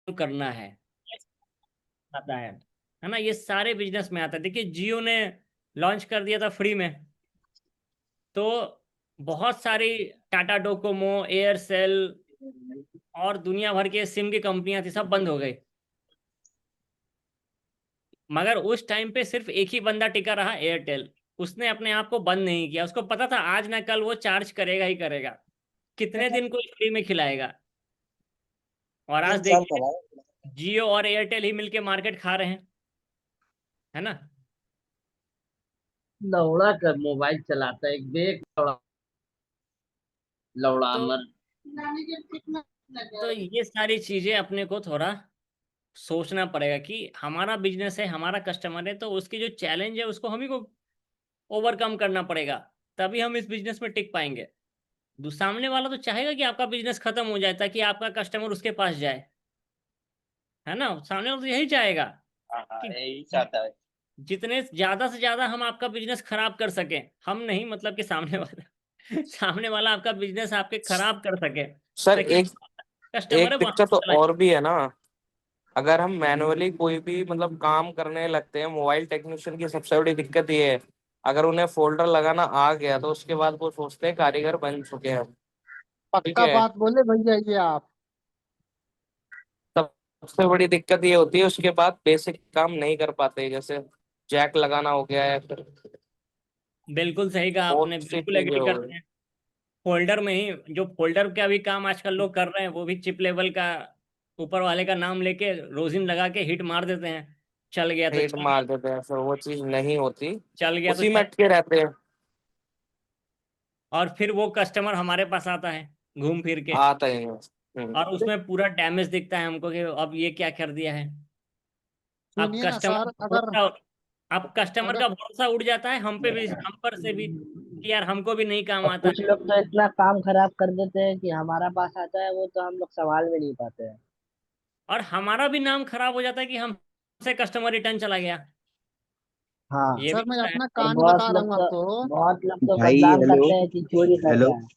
करना है, आता है ना। ये सारे बिजनेस में आता है। देखिए जियो ने लॉन्च कर दिया था फ्री में, तो बहुत सारी टाटा डोकोमो, एयरसेल और दुनिया भर के सिम की कंपनियां थी, सब बंद हो गई। मगर उस टाइम पे सिर्फ एक ही बंदा टिका रहा, एयरटेल। उसने अपने आप को बंद नहीं किया, उसको पता था आज ना कल वो चार्ज करेगा ही करेगा, कितने दिन कोई फ्री में खिलाएगा। और आज 3 साल देखिए चला। जियो और एयरटेल ही मिलके मार्केट खा रहे हैं, है ना। लौड़ा कर मोबाइल चलाता है, एक बेग लौड़ा, लौड़ा तो मर। ये सारी चीजें अपने को थोड़ा सोचना पड़ेगा कि हमारा बिजनेस है, हमारा कस्टमर है, तो उसकी जो चैलेंज है उसको हम ही को ओवरकम करना पड़ेगा, तभी हम इस बिजनेस में टिक पाएंगे। सामने वाला तो चाहेगा कि आपका बिजनेस खत्म हो जाए ताकि आपका कस्टमर उसके पास जाए, है ना। सामने वाला तो यही चाहेगा हाँ हाँ, कि यही चाहता है। जितने ज्यादा से ज्यादा हम आपका बिजनेस खराब कर सकें, हम नहीं मतलब कि सामने वाला सामने वाला आपका बिजनेस आपके खराब कर सके, सर ताकि एक कस्टमर एक है वहां दिक्कत से तो चला जाए। और भी है ना। अगर हम मैनुअली कोई भी मतलब काम करने लगते हैं, मोबाइल टेक्नीशियन की सबसे बड़ी दिक्कत ये है, अगर उन्हें फोल्डर लगाना आ गया तो उसके बाद वो सोचते हैं कारीगर बन चुके हैं हम। ठीक पक्का है। बात बोले भैया ये आप। तब सबसे बड़ी दिक्कत ये होती है, उसके बाद बेसिक काम नहीं कर पाते, जैसे जैक लगाना हो गया है, फिर बिल्कुल सही कहा आपने, बहुत सी बिल्कुल चीजें एग्री हो करते गई। हैं। फोल्डर में ही जो फोल्डर का भी काम आजकल लोग कर रहे हैं, वो भी चिप लेवल का, ऊपर वाले का नाम लेके रोजिन लगा के हिट मार देते हैं। चल गया तो हेड चल मार गया, देते हैं, फिर वो चीज नहीं होती। चल गया तो उसी में चल अटके गया। रहते हैं। और फिर वो कस्टमर हमारे पास आता है घूम फिर के, आता ही है। और उसमें पूरा डैमेज दिखता है हमको कि अब ये क्या कर दिया है। अब सुनिए ना कस्टमर सर, का अगर भरोसा, अब कस्टमर अगर का भरोसा उड़ जाता है हम पे भी, हम पर से भी, कि यार हमको भी नहीं काम और आता कुछ है। लोग तो इतना काम खराब कर देते हैं कि हमारा पास आता है वो तो हम लोग संभाल भी नहीं पाते हैं। और हमारा भी नाम खराब हो जाता है कि हमसे कस्टमर रिटर्न चला गया, हाँ। ये भी सर मैं होता है। अपना और कहानी बता रहा हूँ आपको। बहुत लोग तो भाई बदनाम हेलो। करते हैं कि चोरी कर हेलो। गया है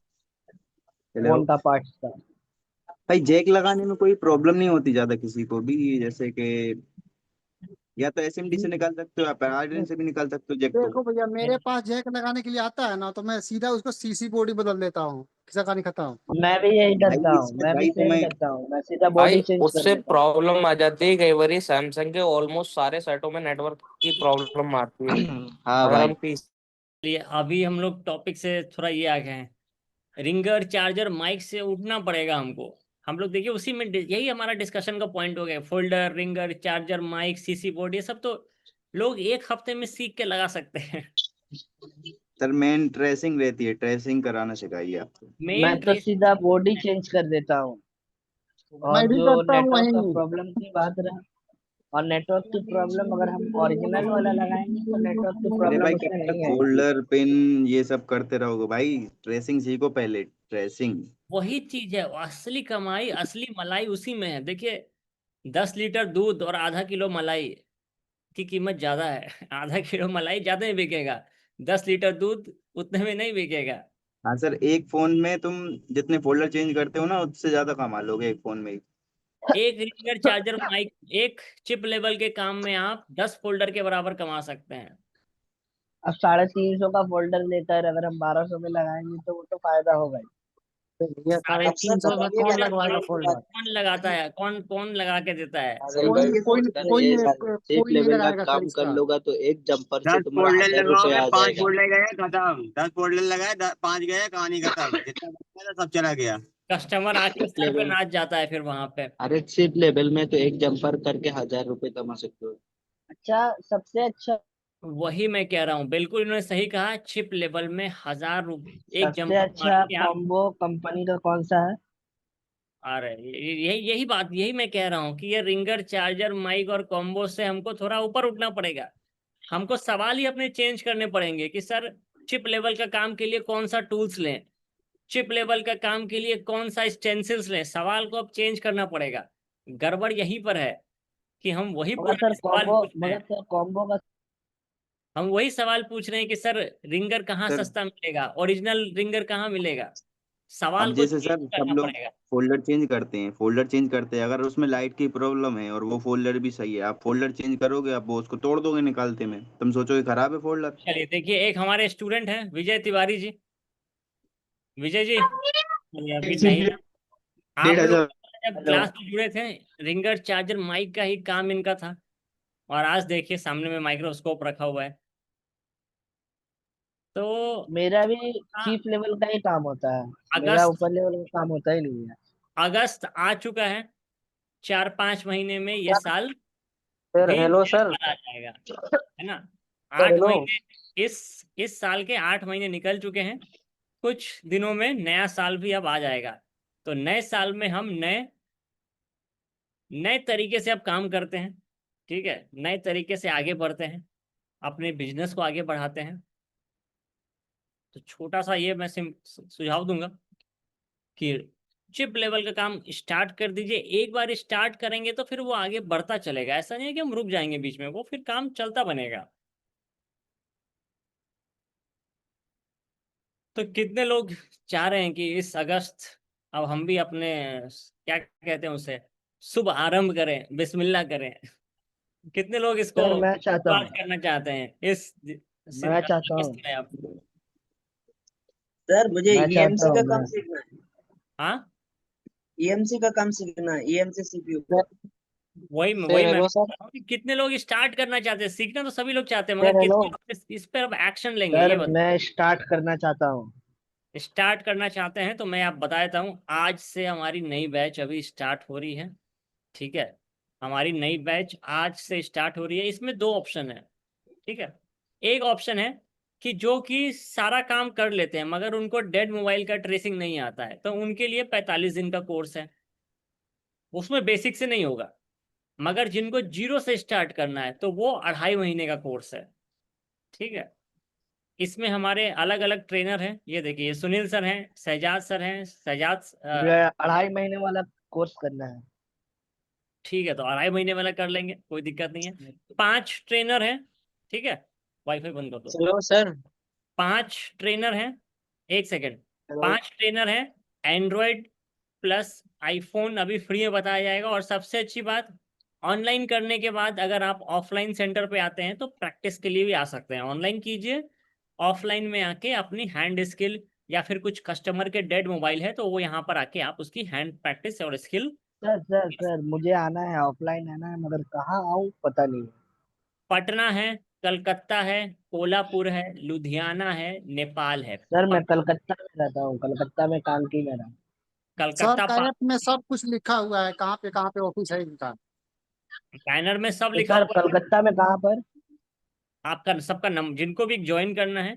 हेलो। फोन का पार्ट्स का। भाई जैक लगाने में कोई प्रॉब्लम नहीं होती ज्यादा किसी को भी, जैसे कि या तो एसएमडी से निकाल सकते हो या फिर आरडीएन से भी निकाल सकते हो जैक तो। देखो भैया, मेरे पास जैक लगाने के लिए आता है ना, तो मैं सीधा उसको सीसी बॉडी बदल देता हूँ, किसा कहानी खत्म। मैं भी यही करता भाई हूँ, इसमें मैं भी भाई सेम तुम्हें करता हूँ, मैं सीधा भाई बॉडी चेंज कर उससे देता हूँ। प्रॉब्लम आ जाती है कई बार, सैमसंग के ऑलमोस्ट सारे सेटों में नेटवर्क की प्रॉब्लम आती है। हाँ अगर भाई। हम पीस चलिए अभी हम लोग टॉपिक से थोड़ा ये आ गए हैं, रिंगर चार्जर माइक से उठना पड़ेगा हमको। हम लोग देखिए उसी में यही हमारा डिस्कशन का पॉइंट हो गया, folder, ringer, charger, mike, CC board, ये सब तो लोग एक हफ्ते में सीख के लगा सकते हैं। सर मेन ट्रेसिंग रहती है, ट्रेसिंग कराना सिखाइए आपको। मैं मेन तो ट्रेस सीधा बॉडी चेंज कर देता हूँ। मैं और भी जो करता हूँ नेटवर्क का वही। प्रॉब्लम की बात रहा, और नेटवर्क की प्रॉब्लम अगर हम ओरिजिनल वाला लगाएंगे तो नेटवर्क की अरे भाई प्रॉब्लम कब उसमें तक नहीं आएगी। फोल्डर पिन ये सब करते रहोगे भाई? ट्रेसिंग सीखो पहले, ट्रेसिंग। वही चीज है, असली कमाई, असली मलाई उसी में है। देखिए 10 लीटर दूध और आधा किलो मलाई की कीमत ज्यादा है। आधा किलो मलाई ज्यादा ही बिकेगा, 10 लीटर दूध उतने में नहीं बिकेगा। हाँ सर, एक फोन में तुम जितने फोल्डर चेंज करते हो ना उससे ज्यादा कमा लोगे एक फोन में ही। एक रिंगर चार्जर माइक, एक चिप लेवल के काम में आप 10 फोल्डर के बराबर कमा सकते हैं। अब 350 का फोल्डर लेता है, अगर हम 1200 में लगाएंगे तो वो तो फायदा होगा ही। तो भैया साढ़े साढ़े तीन तीन सौ सौ का में कौन फोल्डर लगवाएगा फोल्डर? कौन लगाता है, कौन कौन लगा के देता है। अरे कोई भाई कोई फोल्डर कोई ये नहीं, चिप कोई नहीं लेवल का लगाएगा सर काम कर इसका। लोगा तो एक जंपर से 10 तुम्हारा फोल्डर 1000 रुपये लगाओगे, आ 5 जाएगा। फोल्डर गए खत्म, 10 फोल्डर लगाए, 5 गए कहानी खत्म, जितना बचा था सब चला गया। कस्टमर आके चिप सर पे लेवल। नाच जाता है फिर वहां पे। अरे चिप लेवल में तो एक जंपर करके 1000 रुपये कमा सकते हो। अच्छा, सबसे अच्छा, वही मैं कह रहा हूँ, बिल्कुल इन्होंने सही कहा, चिप लेवल में 1000 एक सबसे जंपर मार अच्छा के आप। कॉम्बो कंपनी का कौन सा है? अरे यही यही बात, यही मैं कह रहा हूँ कि ये रिंगर, चार्जर, माइक और कॉम्बो से हमको थोड़ा ऊपर उठना पड़ेगा। हमको सवाल ही अपने चेंज करने पड़ेंगे कि सर चिप लेवल का काम के लिए कौन सा टूल्स लें, चिप लेवल का काम के लिए कौन सा स्टेंसिल्स लें। सवाल को अब चेंज करना पड़ेगा। गड़बड़ यहीं पर है कि हम वही मगर पुराने सर सवाल पूछ रहे हैं। कॉम्बो का। हम वही सवाल पूछ रहे हैं कि सर रिंगर कहाँ सर सस्ता मिलेगा, ओरिजिनल रिंगर कहाँ मिलेगा। सवाल अब को जैसे चेंज सर सब करना लोग पड़ेगा। फोल्डर चेंज करते हैं, अगर उसमें लाइट की प्रॉब्लम है और वो फोल्डर भी सही है, आप फोल्डर चेंज करोगे, आप वो उसको तोड़ दोगे निकालते में, तुम सोचोगे खराब है फोल्डर। चलिए देखिए, एक हमारे स्टूडेंट हैं विजय तिवारी जी। विजय जी, ये अभी नहीं है। आप लोग जब क्लास में जुड़े थे, रिंगर चार्जर माइक का ही काम इनका था, और आज देखिए सामने में माइक्रोस्कोप रखा हुआ है। तो मेरा भी हाँ, चीफ लेवल का ही काम होता है, मेरा अगस्त ऊपर लेवल का काम होता ही नहीं है। अगस्त आ चुका है, 4-5 महीने में ये साल सर भी हेलो मेरे सर। साल आ जाएगा, है ना। सर आठ हेलो। महीने इस साल के 8 महीने निकल चुके हैं। कुछ दिनों में नया साल भी अब आ जाएगा। तो नए साल में हम नए नए तरीके से अब काम करते हैं, ठीक है, नए तरीके से आगे बढ़ते हैं, अपने बिजनेस को आगे बढ़ाते हैं। तो छोटा सा ये मैं सुझाव दूंगा कि चिप लेवल का काम स्टार्ट कर दीजिए। एक बार स्टार्ट करेंगे तो फिर वो आगे बढ़ता चलेगा, ऐसा नहीं है कि हम रुक जाएंगे बीच में, वो फिर काम चलता बनेगा। तो कितने लोग चाह रहे हैं कि इस अगस्त अब हम भी अपने, क्या कहते हैं उसे, शुभ आरंभ करें, बिस्मिल्लाह करें। कितने लोग इसको सर मैं चाहता शुरुआत हूँ, करना चाहते हैं इस मैं चाहता अगस्त हूँ, में आप? सर मुझे मैं चाहता ईएमसी का हूँ काम मैं। सीखना है। हाँ, ईएमसी का काम सीखना है, ईएमसी सीपीयू। वही सर मैं हेलो बता सर। रहा हूँ कि कितने लोग स्टार्ट करना चाहते हैं। सीखना तो सभी लोग चाहते हैं, सर मगर हेलो। कितने लोग इस पर अब एक्शन लेंगे, सर ये बता। मैं स्टार्ट करना चाहता हूँ। स्टार्ट करना चाहते हैं तो मैं आप बता देता हूँ, आज से हमारी नई बैच अभी स्टार्ट हो रही है, ठीक है। हमारी नई बैच आज से स्टार्ट हो रही है। इसमें दो ऑप्शन है, ठीक है। एक ऑप्शन है कि जो कि सारा काम कर लेते हैं मगर उनको डेड मोबाइल का ट्रेसिंग नहीं आता है, तो उनके लिए 45 दिन का कोर्स है। उसमें बेसिक से नहीं होगा। मगर जिनको जीरो से स्टार्ट करना है तो वो 2.5 महीने का कोर्स है, ठीक है। इसमें हमारे अलग अलग ट्रेनर हैं। ये देखिए, ये सुनील सर हैं, शहजाद सर हैं, शहजाद मुझे 2.5 महीने वाला कोर्स करना है। ठीक है, तो 2.5 महीने वाला कर लेंगे, कोई दिक्कत नहीं है। 5 ट्रेनर हैं, ठीक है। वाईफाई बंद कर दो। Hello sir. 5 ट्रेनर हैं, एक सेकेंड। हेलो। 5 ट्रेनर हैं। एंड्रॉयड प्लस आईफोन अभी फ्री में बताया जाएगा। और सबसे अच्छी बात, ऑनलाइन करने के बाद अगर आप ऑफलाइन सेंटर पे आते हैं तो प्रैक्टिस के लिए भी आ सकते हैं। ऑनलाइन कीजिए, ऑफलाइन में आके अपनी हैंड स्किल, या फिर कुछ कस्टमर के डेड मोबाइल है तो वो यहाँ पर आके आप उसकी हैंड प्रैक्टिस और स्किल। सर मुझे आना है, ऑफलाइन आना है, मगर कहाँ आऊँ पता नहीं है। पटना है, कलकत्ता है, कोल्हापुर है, लुधियाना है, नेपाल है। सर मैं कलकत्ता में रहता हूँ, कलकत्ता में काम की मेरा। सर कलकत्ता का ऐप में सब कुछ लिखा हुआ है, कहाँ पे ऑफिस है इनका। बैनर में सब तो लिखा सर हुआ है। कलकत्ता में कहाँ पर? आपका सबका जिनको भी ज्वाइन करना है,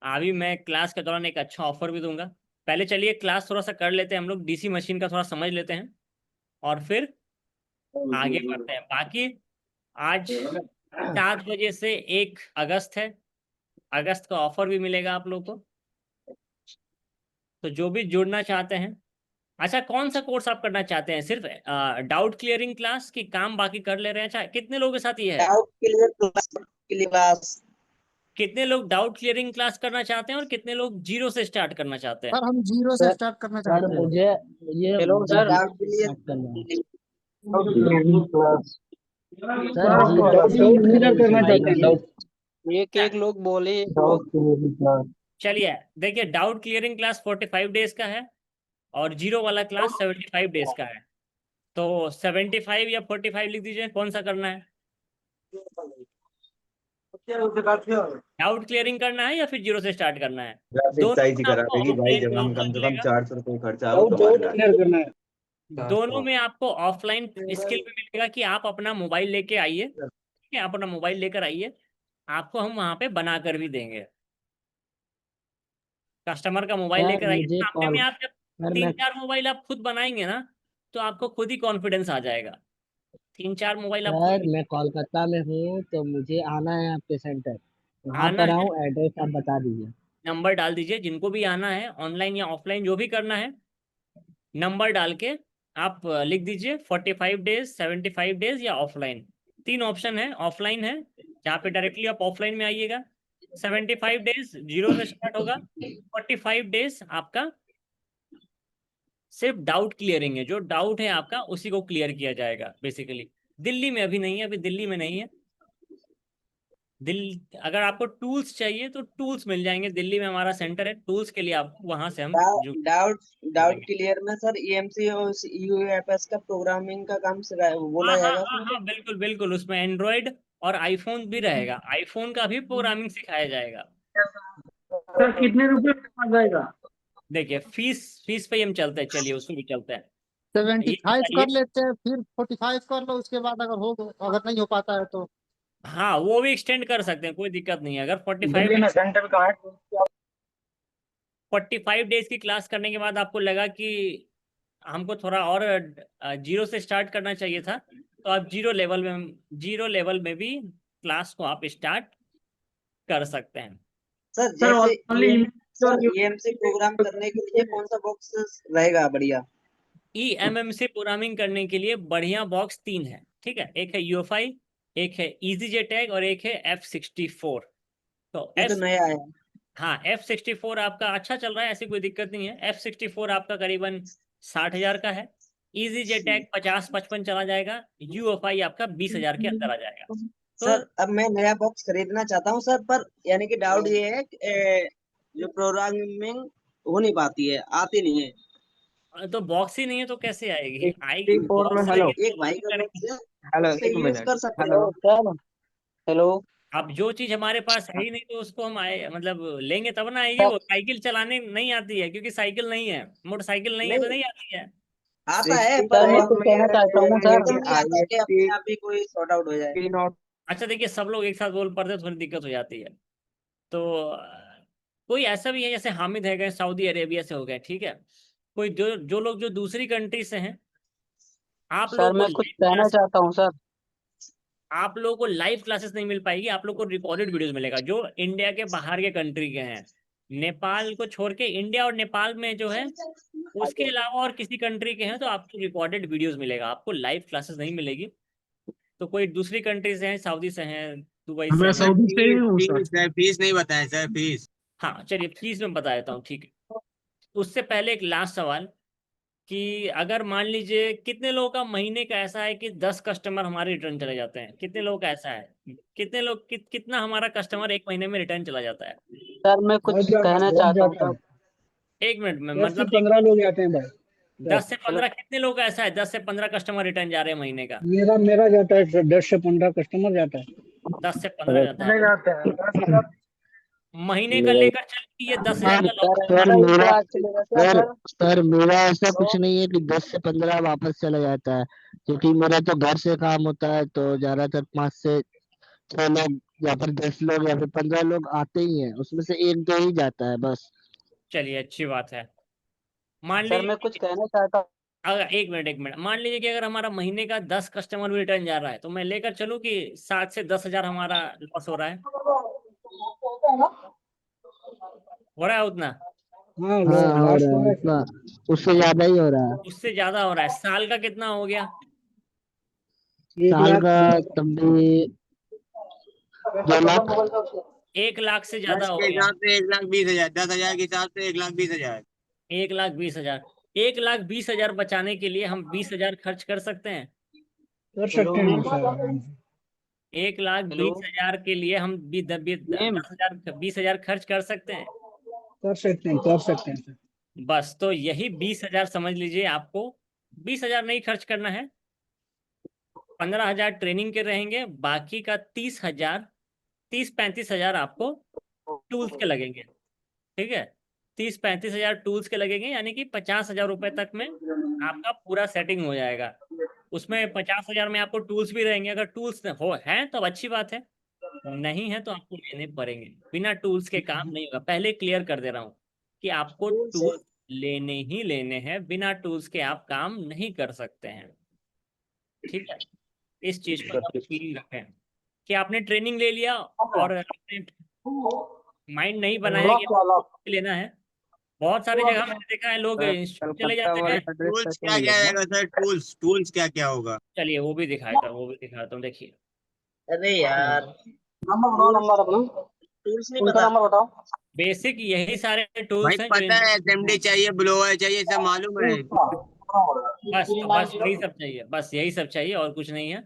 अभी मैं क्लास के दौरान एक अच्छा ऑफर भी दूंगा। पहले चलिए क्लास थोड़ा सा कर लेते हैं हम लोग, डीसी मशीन का थोड़ा समझ लेते हैं, और फिर आगे बढ़ते हैं। बाकी आज 7 बजे से 1 अगस्त है, अगस्त का ऑफर भी मिलेगा आप लोग को। तो जो भी जुड़ना चाहते हैं, अच्छा कौन सा कोर्स आप करना चाहते हैं? सिर्फ डाउट क्लियरिंग क्लास की काम बाकी कर ले रहे हैं? अच्छा, कितने लोगों के साथ ये है? Doubt clear class. कितने लोग डाउट क्लियरिंग क्लास करना चाहते हैं और कितने लोग जीरो से स्टार्ट करना चाहते हैं? सर हम जीरो से सर स्टार्ट करना सर चाहते हैं। मुझे मुझे हेलो मुझे सर। जीरो डाउट से स्टार्ट करना है। क्लियर। सर जीरो से क्लियर करना चाहते हैं, बताइए। एक एक लोग बोले। चलिए देखिए, डाउट क्लियरिंग क्लास 45 डेज का है, और जीरो वाला क्लास 75 डेज का है। तो 75 या 45 लिख दीजिए, कौन सा करना है? डाउट क्लियरिंग करना है या फिर जीरो से स्टार्ट करना है? ग्राफिक दोनों साइज ही में करा आपको देगी भाई, ऑफलाइन जब में हम ऑफर कम से कम मिलेगा। 400 रुपये खर्चा हो तो मान रहा है। दोनों में आपको ऑफलाइन स्किल भी मिलेगा कि आप अपना मोबाइल लेके आइए, ठीक है, आप अपना मोबाइल लेकर आइए, आपको हम वहाँ पे बना कर भी देंगे। कस्टमर का मोबाइल सर लेकर आइए, मुझे सामने कॉल में आप जब सर मैं 3-4 मोबाइल आप खुद बनाएंगे ना, तो आपको खुद ही कॉन्फिडेंस आ जाएगा। 3-4 मोबाइल आप खुद सर मैं कोलकाता में हूँ, तो मुझे आना है आपके सेंटर। कहाँ आना पर है, आऊँ, एड्रेस आप बता दीजिए। नंबर डाल दीजिए। जिनको भी आना है ऑनलाइन या ऑफलाइन जो भी करना है, नंबर डाल के आप लिख दीजिए 45 डेज, 75 डेज या ऑफलाइन। 3 ऑप्शन है। ऑफलाइन है जहाँ पे डायरेक्टली आप ऑफलाइन में आइएगा, 75 डेज जीरो से स्टार्ट होगा, 45 डेज आपका सिर्फ डाउट क्लियरिंग है, जो डाउट है आपका उसी को क्लियर किया जाएगा बेसिकली। दिल्ली में अभी नहीं है, अभी दिल्ली में नहीं है। दिल्ली अगर आपको टूल्स चाहिए तो टूल्स मिल जाएंगे, दिल्ली में हमारा सेंटर है टूल्स के लिए, आपको वहां से हम डाउट क्लियर में सर ईएमसी और यूएफएस का प्रोग्रामिंग का काम बोला हाँ हाँ जाएगा हाँ उसमें? हाँ, बिल्कुल बिल्कुल, उसमें एंड्रॉयड और आईफोन भी रहेगा, आईफोन का भी प्रोग्रामिंग सिखाया जाएगा। सर कितने रुपए में आ जाएगा? देखिए फीस पे ही हम चलते हैं, चलिए उसमें भी चलते हैं। 75 ये कर लेते हैं, फिर 45 कर लो, उसके बाद अगर नहीं हो पाता है तो। हाँ वो भी एक्सटेंड कर सकते हैं, कोई दिक्कत नहीं है। अगर दिल्ली में सेंटर कहाँ है? 45 डेज की क्लास करने के बाद आपको लगा कि हमको थोड़ा और जीरो से स्टार्ट करना चाहिए था, तो आप जीरो लेवल में भी क्लास को आप स्टार्ट कर सकते हैं। सर सर जैसे ओनली ईएमसी प्रोग्राम करने के लिए कौन सा बॉक्स रहेगा बढ़िया? eMMC प्रोग्रामिंग करने के लिए बढ़िया बॉक्स 3 है, ठीक है। एक है UEFI, एक है EasyJTag और एक है F64। तो ये तो नया है। हाँ F64 आपका अच्छा चल रहा है, ऐसी कोई दिक्कत नहीं है। F64 आपका करीबन 60,000 का है। EasyJTag 50-55 चला जाएगा। UEFI आपका 20,000 के अंदर आ जाएगा। तो सर अब मैं नया बॉक्स खरीदना चाहता हूँ सर, पर यानी कि डाउट ये है कि जो प्रोग्रामिंग हो नहीं पाती है, आती नहीं है। बॉक्स ही नहीं है तो कैसे आएगी? आएगी 64 में बॉक्स हेलो लेके एक भाई का करेंगे। बॉक्स है, हेलो उससे एक यूज मिनट कर सकते हेलो हो। हेलो अब जो चीज हमारे पास है ही नहीं तो उसको हम आए मतलब लेंगे तब ना आएगी। वो साइकिल चलाने नहीं आती है क्योंकि साइकिल नहीं है, मोटरसाइकिल नहीं है तो नहीं नहीं आती है। आता है, 64 पर मैं कुछ कहना चाहता हूँ सर। एकदम नहीं आता कि अपने आप ही कोई सॉर्ट आउट हो जाए। नॉट अच्छा देखिए, सब लोग एक साथ बोल पड़ते हैं, थोड़ी दिक्कत हो जाती है। तो कोई ऐसा भी है जैसे हामिद है गए सऊदी अरेबिया से हो गए, ठीक है। कोई जो लोग जो दूसरी कंट्री से हैं, आप सर लोग को मैं कुछ कहना चाहता हूँ सर। आप लोगों को लाइव क्लासेस नहीं मिल पाएगी, आप लोग को रिकॉर्डेड वीडियोस मिलेगा जो इंडिया के बाहर के कंट्री के हैं। नेपाल को छोड़ के इंडिया और नेपाल में जो है, उसके अलावा और किसी कंट्री के हैं तो आपको रिकॉर्डेड वीडियोस मिलेगा, आपको लाइव क्लासेस नहीं मिलेगी। तो कोई दूसरी कंट्री से हैं, सऊदी से हैं, दुबई से मैं हैं। सऊदी से ही हूँ सर। फीस नहीं बताए सर, फीस। हाँ चलिए फीस में बता देता हूँ, ठीक है। उससे पहले एक लास्ट सवाल कि अगर मान लीजिए कितने लोगों का महीने का ऐसा है कि 10 कस्टमर हमारे रिटर्न चले जाते हैं? कितने लोगों का ऐसा है? कितने लोग कितना हमारा कस्टमर एक महीने में रिटर्न चला जाता है? सर मैं कुछ कहना चाहता हूँ सर। एक मिनट में 10 से मतलब 15 लोग जाते हैं भाई। 10 से 15 कितने लोग का ऐसा है 10 से 15 कस्टमर रिटर्न जा रहे हैं महीने का? मेरा जाता है 10 से 15 कस्टमर जाता है। 10 से 15 जाता है। जाते हैं महीने का लेकर चलिए ये 10,000 का सर लॉस। मेरा सर सर मेरा ऐसा कुछ नहीं है कि 10 से 15 वापस चला जाता है, क्योंकि मेरा तो घर से काम होता है, तो ज्यादातर 5 से 6 लोग या फिर 10 लोग या फिर 15 लोग आते ही हैं, उसमें से एक दो ही जाता है बस। चलिए अच्छी बात है। मान सर मैं लीजिए कुछ कहना चाहता हूँ। अगर एक मिनट मान लीजिए कि अगर हमारा महीने का 10 कस्टमर भी रिटर्न जा रहा है तो मैं लेकर चलूं कि 7 से 10,000 हमारा लॉस हो रहा है? हो रहा है उतना? हाँ हाँ हो लॉस रहा तो है है। उतना, उससे ज्यादा ही हो रहा है। उससे ज्यादा हो रहा है। साल का कितना हो गया? 1 साल लाख। का तब भी 2 लाख। 1 लाख से ज्यादा दस हो के गया। हिसाब से 1,20,000, 10,000 के हिसाब से 1,20,000। 1,20,000। 1,20,000 बचाने के लिए हम 20,000 खर्च कर सकते हैं। कर सकते हैं सर आराम से। 1,20,000 के लिए हम 10,000 20,000 खर्च कर सकते हैं। कर सकते हैं सर। बस तो यही 20,000 समझ लीजिए। आपको 20,000 नहीं खर्च करना है, 15,000 ट्रेनिंग के रहेंगे, बाकी का 30,000 30-35,000 आपको टूल्स के लगेंगे, ठीक है। 30-35,000 टूल्स के लगेंगे, यानी कि 50,000 रुपए तक में आपका पूरा सेटिंग हो जाएगा। उसमें 50,000 में आपको टूल्स भी रहेंगे। अगर टूल्स हो हैं तो अच्छी बात है, नहीं है तो आपको लेने पड़ेंगे। बिना टूल्स के काम नहीं होगा, पहले क्लियर कर दे रहा हूँ कि आपको टूल्स लेने ही लेने हैं, बिना टूल्स के आप काम नहीं कर सकते हैं, ठीक है। इस चीज को आप फील रखें कि आपने ट्रेनिंग ले लिया और आपने माइंड नहीं बनाया कि आपको लेना है। बहुत सारी जगह मैंने देखा है लोग इंस्टीट्यूट चले कलकत्ता जाते वाला हैं। एड्रेस टूल्स कैसे क्या क्या मिलेगा? रहेगा सर? टूल्स क्या क्या होगा? चलिए वो भी दिखाता हूँ, देखिए अरे यार नंबर अपना। टूल्स नहीं पता। बेसिक यही सारे भाई टूल्स हैं जो पता है एसएमडी चाहिए, ब्लोअर चाहिए, सब मालूम है। बस यही सब चाहिए, बस यही सब चाहिए और कुछ नहीं है,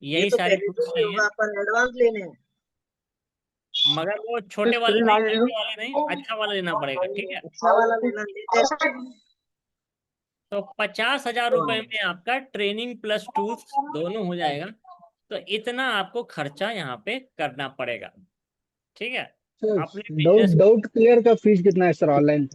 ये यही तो सारे पहले टूल्स से ही चाहिए। होगा, पर एडवांस लेने हैं। मगर वो छोटे वाले नहीं, हल्के वाले नहीं, अच्छा वाला लेना पड़ेगा, ठीक है। अच्छा वाला लेना, लेटेस्ट। तो 50,000 रुपए में आपका ट्रेनिंग प्लस टूल्स दोनों हो जाएगा। तो इतना आपको खर्चा यहाँ पे करना पड़ेगा, ठीक है। अपने डाउट बिजनेस डाउट क्लियर का फीस कितना है सर ऑनलाइन?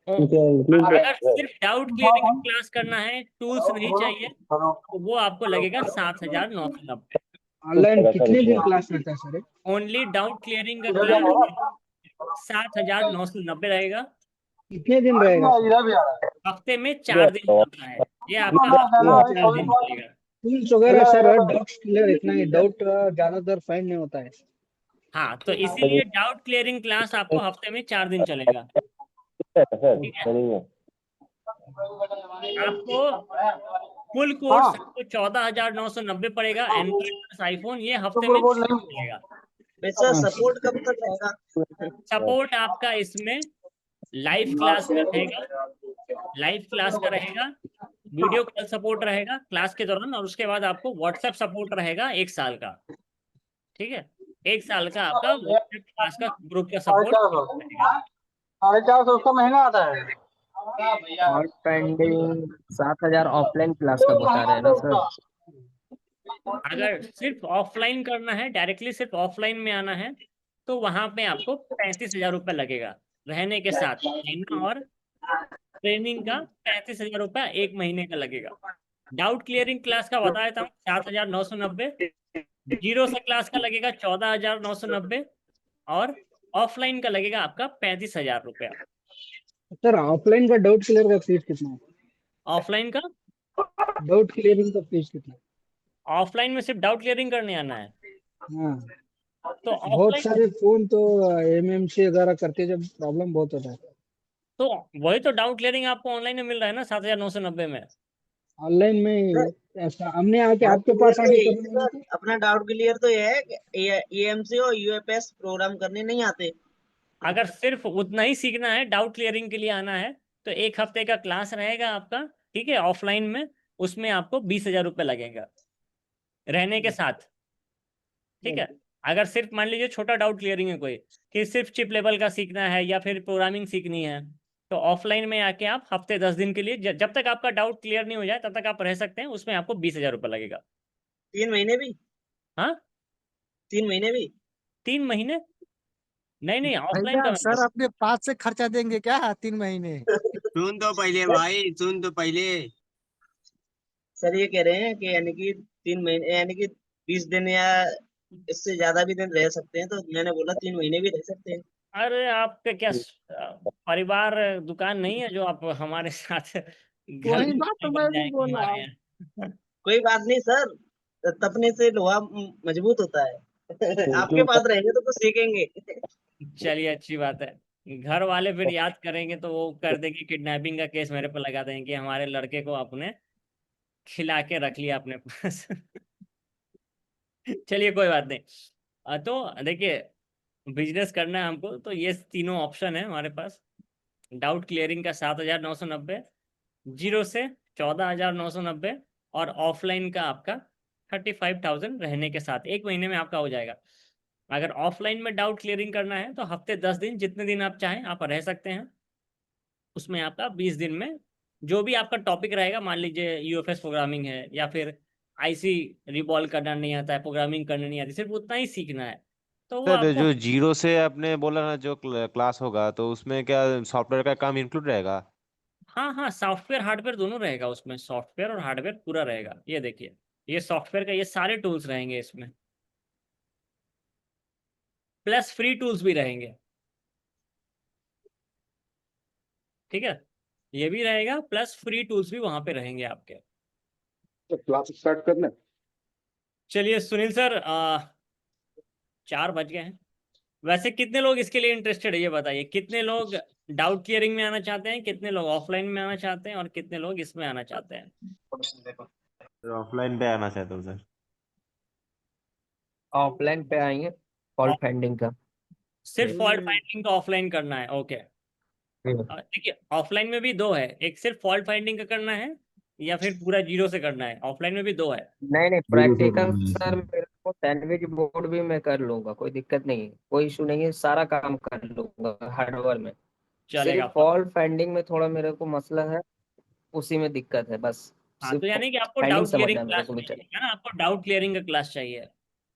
अगर सिर्फ डाउट क्लियरिंग का क्लास करना है, टूल्स नहीं चाहिए, तो वो आपको लगेगा 7,990। ऑनलाइन कितने दिन क्लास रहता है सर? ओनली डाउट क्लियरिंग का क्लास 7,990 रहेगा। कितने दिन रहेगा सर? हफ्ते में 4 दिन चलता है, ये आपका हफ्ते में 4 दिन चलेगा। टूल्स वगैरह सर डाउट क्लियर इतना ही, डाउट ज्यादातर फाइन नहीं होता है। हाँ, तो इसीलिए डाउट क्लियरिंग क्लास आपको हफ्ते में 4 दिन चलेगा, ठीक है। आपको फुल कोर्स आपको 14,990 पड़ेगा, एंड्रॉइड प्लस आईफोन, ये हफ्ते में 3 दिन चलेगा। वैसे सपोर्ट कब तक रहेगा? सपोर्ट आपका इसमें लाइव क्लास का रहेगा, लाइव क्लास का रहेगा, वीडियो कॉल सपोर्ट रहेगा क्लास के दौरान, और उसके बाद आपको व्हाट्सएप सपोर्ट रहेगा 1 साल का, ठीक है। 1 साल का आपका व्हाट्सएप क्लास का ग्रुप का सपोर्ट रहेगा। 450 उसका महंगा आता है। और पेंडिंग 7,000 ऑफलाइन क्लास का बता रहे हैं ना सर? अगर सिर्फ ऑफलाइन करना है, डायरेक्टली सिर्फ ऑफलाइन में आना है, तो वहां पे आपको 35,000 रुपये लगेगा रहने के साथ, रहना और ट्रेनिंग का 35,000 रुपया 1 महीने का लगेगा। डाउट क्लियरिंग क्लास का बता देता हूँ, 7,990। जीरो से क्लास का लगेगा 14,990, और ऑफलाइन का लगेगा आपका 35,000 रुपया। सर ऑफलाइन का डाउट क्लियर का फीस कितना है? ऑफलाइन का, डाउट क्लियरिंग का फीस कितना है? ऑफलाइन में सिर्फ डाउट क्लियरिंग करने आना है, हाँ, तो बहुत ऑफलाइन, सारे फोन तो एमएमसी वगैरह करते जब प्रॉब्लम बहुत होता है। तो वही तो डाउट क्लियरिंग आपको ऑनलाइन में मिल रहा है ना 7,990 में। ऑनलाइन में ऐसा हमने आके आपके पास आके करना है। अपना डाउट क्लियर तो ये है कि EMC और यूएफएस प्रोग्राम करने नहीं आते। अगर सिर्फ उतना ही सीखना है, डाउट क्लियरिंग के लिए आना है, तो 1 हफ्ते का क्लास रहेगा आपका, ठीक है, ऑफलाइन में। उसमें आपको 20,000 रुपये लगेगा रहने के साथ, ठीक है। अगर सिर्फ मान लीजिए छोटा डाउट क्लियरिंग है कोई, कि सिर्फ चिप लेवल का सीखना है या फिर प्रोग्रामिंग सीखनी है, तो ऑफलाइन में आके आप हफ्ते 10 दिन के लिए, जब तक आपका डाउट क्लियर नहीं हो जाए तब तक आप रह सकते हैं, उसमें आपको 20,000 रुपये लगेगा। 3 महीने भी? हाँ, 3 महीने भी? 3 महीने नहीं नहीं, ऑफलाइन भैया का सर अपने पास से खर्चा देंगे क्या 3 महीने? सुन तो पहले भाई, सुन तो पहले। सर ये कह रहे हैं कि यानी कि 3 महीने यानी कि 20 दिन या इससे ज्यादा भी दिन रह सकते हैं, तो मैंने बोला 3 महीने भी रह सकते हैं। अरे आपका क्या परिवार दुकान नहीं है जो आप हमारे साथ घर वही बात तो बन मैं भी जाएंगे बोल रहा हमारे हूँ। यहाँ। कोई बात नहीं सर, तपने से लोहा मजबूत होता है। आपके पास रहेंगे तो कुछ सीखेंगे। चलिए, अच्छी बात है। घर वाले फिर याद करेंगे तो वो कर देंगे, किडनैपिंग का केस मेरे पर लगा देंगे कि हमारे लड़के को आपने खिला के रख लिया अपने पास। चलिए, कोई बात नहीं। तो देखिए, बिजनेस करना है हमको, तो ये तीनों ऑप्शन है हमारे पास। डाउट क्लियरिंग का 7,990, जीरो से 14,990, और ऑफलाइन का आपका 35,000 रहने के साथ 1 महीने में आपका हो जाएगा। अगर ऑफलाइन में डाउट क्लियरिंग करना है तो हफ्ते 10 दिन, जितने दिन आप चाहें आप रह सकते हैं। उसमें आपका 20 दिन में जो भी आपका टॉपिक रहेगा, मान लीजिए यूएफएस प्रोग्रामिंग है, या फिर आईसी रिबॉल्व करना नहीं आता है, प्रोग्रामिंग करना नहीं आती, सिर्फ उतना ही सीखना है, तो वो सर आपको। जो जीरो से आपने बोला ना जो क्लास होगा, तो उसमें क्या सॉफ्टवेयर का काम इंक्लूड रहेगा? हाँ हाँ, सॉफ्टवेयर हार्डवेयर दोनों रहेगा उसमें, सॉफ्टवेयर और हार्डवेयर पूरा रहेगा। ये देखिए, ये सॉफ्टवेयर का ये सारे टूल्स रहेंगे इसमें, प्लस फ्री टूल्स भी रहेंगे, ठीक है। ये भी रहेगा, प्लस फ्री टूल्स भी वहां पे रहेंगे आपके। तो क्लास स्टार्ट करना। चलिए सुनील सर, 4 बज गए हैं। वैसे कितने लोग इसके लिए इंटरेस्टेड है, ये बताइए। कितने लोग डाउट क्लियरिंग में आना चाहते हैं, कितने लोग ऑफलाइन में आना चाहते हैं, और कितने लोग इसमें आना चाहते हैं? ऑफलाइन पे आना चाहता हूँ सर। ऑफलाइन पे आएंगे फॉल्ट फाइंडिंग का। सिर्फ फॉल्ट फाइंडिंग का ऑफलाइन करना है, ओके। देखिए ऑफलाइन में भी दो है, एक सिर्फ फॉल्ट फाइंडिंग का करना है या फिर पूरा जीरो से करना है, ऑफलाइन में भी दो है। नहीं नहीं, जीरो से प्रैक्टिकल सर मेरे को सैंडविच बोर्ड भी मैं कर लूंगा, कोई दिक्कत नहीं है, कोई इशू नहीं है, सारा काम कर लूंगा हार्डवेयर में। चलेगा। सिर्फ फॉल्ट फाइंडिंग में थोड़ा मेरे को मसला है, उसी में दिक्कत है बस। हाँ सिर्फ तो यानी कि आपको फाइंडिंग डाउट क्लियरिंग समझना है मेरे क्लास को भी चाहिए चले। है ना, आपको डाउट क्लियरिंग का क्लास चाहिए।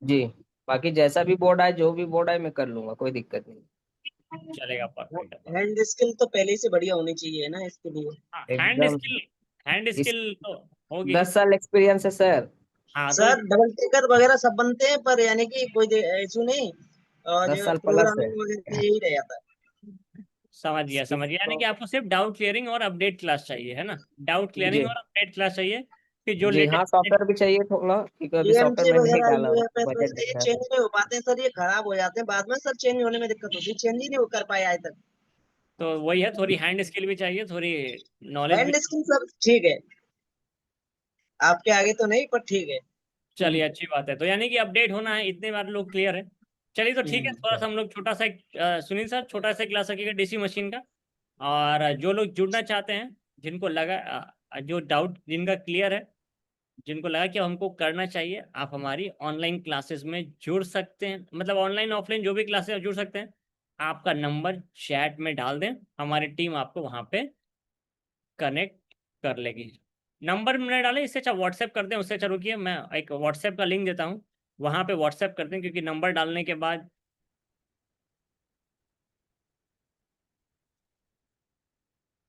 जी, बाकी जैसा भी बोर्ड आए, जो भी बोर्ड आए मैं कर लूंगा, कोई दिक्कत नहीं। चलेगा, परफेक्ट है। हैंड स्किल तो पहले से बढ़िया होनी चाहिए ना इसके लिए। हैंड एकदम स्किल, हैंड इस स्किल तो होगी। 10 साल एक्सपीरियंस है सर। हाँ तो सर डबल टेकर वगैरह सब बनते हैं, पर यानी कि कोई इशू नहीं, और 10 जो साल प्लस है। प्रोग्रामिंग वगैरह यही रह जाता है। समझ गया, यानी कि आपको सिर्फ डाउट क्लियरिंग और अपडेट क्लास चाहिए है ना, डाउट क्लियरिंग जी और अपडेट क्लास चाहिए कि जो जी हाँ, लेटेस्ट। सॉफ्टवेयर भी चाहिए थोड़ा, क्योंकि अभी टीएमसी सॉफ्टवेयर मैं नहीं वगैरह डाला हूँ, यूएफएस बजट वगैरह ये देखना है चेंज तो। नहीं हो पाते हैं सर, ये खराब हो जाते हैं बाद में सर, चेंज होने में दिक्कत होती है, चेंज ही नहीं कर पाए आज तक। तो वही है, थोड़ी हैंड स्किल भी चाहिए, थोड़ी नॉलेज भी। हैंड स्किल सब ठीक है, आपके आगे तो नहीं पर ठीक है। चलिए अच्छी बात है, तो यानी कि अपडेट होना है, इतने बार लोग क्लियर है। चलिए तो ठीक है, थोड़ा सा हम लोग छोटा सा सुनील सर छोटा सा क्लास रखिएगा डीसी मशीन का। और जो लोग जुड़ना चाहते हैं, जिनको लगा जो डाउट जिनका क्लियर है, जिनको लगा कि हमको करना चाहिए, आप हमारी ऑनलाइन क्लासेस में जुड़ सकते हैं, मतलब ऑनलाइन ऑफलाइन जो भी क्लासेस जुड़ सकते हैं। आपका नंबर चैट में डाल दें, हमारी टीम आपको वहाँ पे कनेक्ट कर लेगी। नंबर में डालें, इससे अच्छा व्हाट्सएप कर दें, उससे अच्छा रुकिए मैं एक व्हाट्सएप का लिंक देता हूँ, वहाँ पे व्हाट्सएप कर दें, क्योंकि नंबर डालने के बाद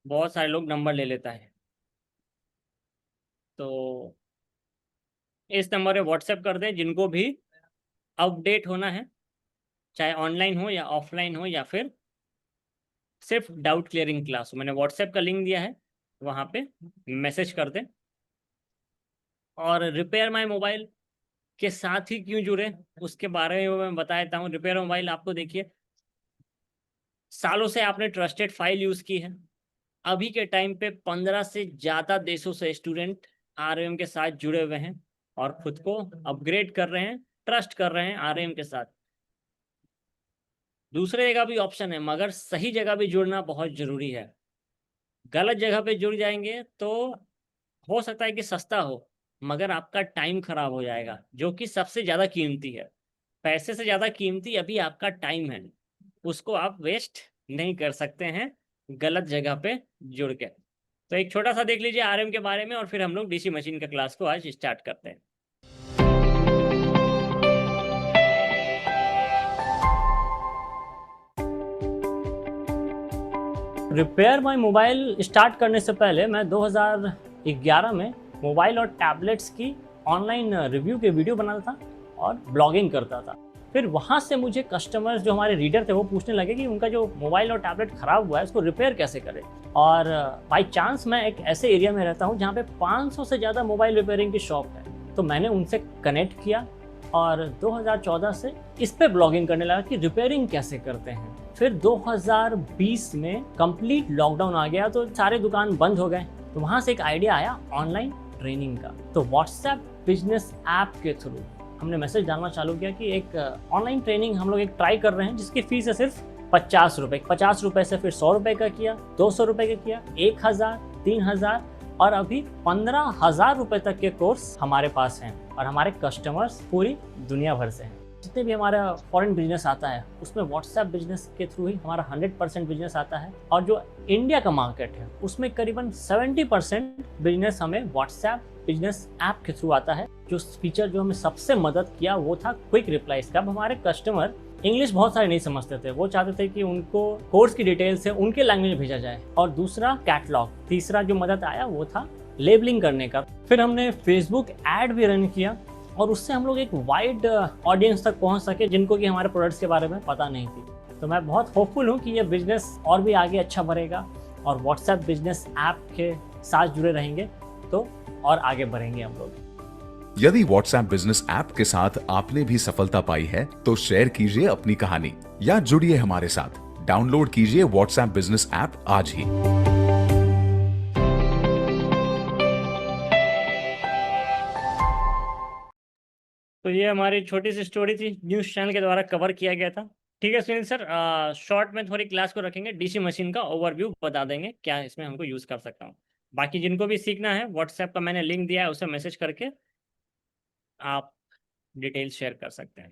बहुत सारे लोग नंबर ले लेता है। तो इस नंबर पे व्हाट्सएप कर दें जिनको भी अपडेट होना है, चाहे ऑनलाइन हो या ऑफलाइन हो या फिर सिर्फ डाउट क्लियरिंग क्लास हो। मैंने व्हाट्सएप का लिंक दिया है, वहाँ पे मैसेज कर दें। और रिपेयर माय मोबाइल के साथ ही क्यों जुड़े, उसके बारे में मैं बता देता हूँ। रिपेयर मोबाइल आपको देखिए, सालों से आपने ट्रस्टेड फाइल यूज़ की है। अभी के टाइम पे 15 से ज़्यादा देशों से स्टूडेंट आरएम के साथ जुड़े हुए हैं और खुद को अपग्रेड कर रहे हैं, ट्रस्ट कर रहे हैं आरएम के साथ। दूसरे जगह भी ऑप्शन है, मगर सही जगह भी जुड़ना बहुत ज़रूरी है। गलत जगह पे जुड़ जाएंगे तो हो सकता है कि सस्ता हो, मगर आपका टाइम खराब हो जाएगा, जो कि सबसे ज़्यादा कीमती है। पैसे से ज़्यादा कीमती अभी आपका टाइम है, उसको आप वेस्ट नहीं कर सकते हैं गलत जगह पे जुड़ के। तो एक छोटा सा देख लीजिए आरएम के बारे में, और फिर हम लोग डीसी मशीन का क्लास को आज स्टार्ट करते हैं। रिपेयर माय मोबाइल स्टार्ट करने से पहले मैं 2011 में मोबाइल और टैबलेट्स की ऑनलाइन रिव्यू के वीडियो बनाता था और ब्लॉगिंग करता था। फिर वहाँ से मुझे कस्टमर्स जो हमारे रीडर थे वो पूछने लगे कि उनका जो मोबाइल और टैबलेट ख़राब हुआ है उसको रिपेयर कैसे करें। और बाय चांस मैं एक ऐसे एरिया में रहता हूँ जहाँ पे 500 से ज़्यादा मोबाइल रिपेयरिंग की शॉप है, तो मैंने उनसे कनेक्ट किया और 2014 से इस पे ब्लॉगिंग करने लगा कि रिपेयरिंग कैसे करते हैं। फिर 2020 में कंप्लीट लॉकडाउन आ गया तो सारे दुकान बंद हो गए, तो वहाँ से एक आइडिया आया ऑनलाइन ट्रेनिंग का। तो व्हाट्सएप बिजनेस ऐप के थ्रू हमने मैसेज डालना चालू किया कि एक ऑनलाइन ट्रेनिंग हम लोग एक ट्राई कर रहे हैं, जिसकी फीस है सिर्फ 50 रुपये। 50 रुपये से फिर 100 रुपये का किया, 200 रुपये का किया, 1000, 3000 और अभी 15,000 रुपये तक के कोर्स हमारे पास हैं। और हमारे कस्टमर्स पूरी दुनिया भर से हैं। जितने भी हमारा फॉरेन बिजनेस आता है उसमें व्हाट्सएप बिजनेस के थ्रू ही हमारा 100% बिजनेस आता है। और जो इंडिया का मार्केट है उसमें करीबन 70% बिजनेस हमें व्हाट्सएप बिजनेस ऐप के थ्रू आता है। जो फीचर जो हमें सबसे मदद किया वो था क्विक रिप्लाईज का। अब हमारे कस्टमर इंग्लिश बहुत सारे नहीं समझते थे, वो चाहते थे कि उनको कोर्स की डिटेल्स है उनके लैंग्वेज में भेजा जाए। और दूसरा कैटलॉग, तीसरा जो मदद आया वो था लेबलिंग करने का। फिर हमने फेसबुक ऐड भी रन किया और उससे हम लोग एक वाइड ऑडियंस तक पहुंच सके जिनको कि हमारे प्रोडक्ट्स के बारे में पता नहीं थी। तो मैं बहुत होपफुल हूँ कि ये बिजनेस और भी आगे अच्छा बढ़ेगा और व्हाट्सएप बिजनेस ऐप के साथ जुड़े रहेंगे तो और आगे बढ़ेंगे हम लोग। यदि व्हाट्सएप बिजनेस ऐप के साथ आपने भी सफलता पाई है तो शेयर कीजिए अपनी कहानी या जुड़िए हमारे साथ। डाउनलोड कीजिए व्हाट्सएप बिजनेस ऐप आज ही। तो ये हमारी छोटी सी स्टोरी थी, न्यूज़ चैनल के द्वारा कवर किया गया था। ठीक है सुनील सर, शॉर्ट में थोड़ी क्लास को रखेंगे, डीसी मशीन का ओवरव्यू बता देंगे क्या इसमें हमको यूज़ कर सकता हूँ। बाकी जिनको भी सीखना है व्हाट्सएप का मैंने लिंक दिया है, उसे मैसेज करके आप डिटेल्स शेयर कर सकते हैं।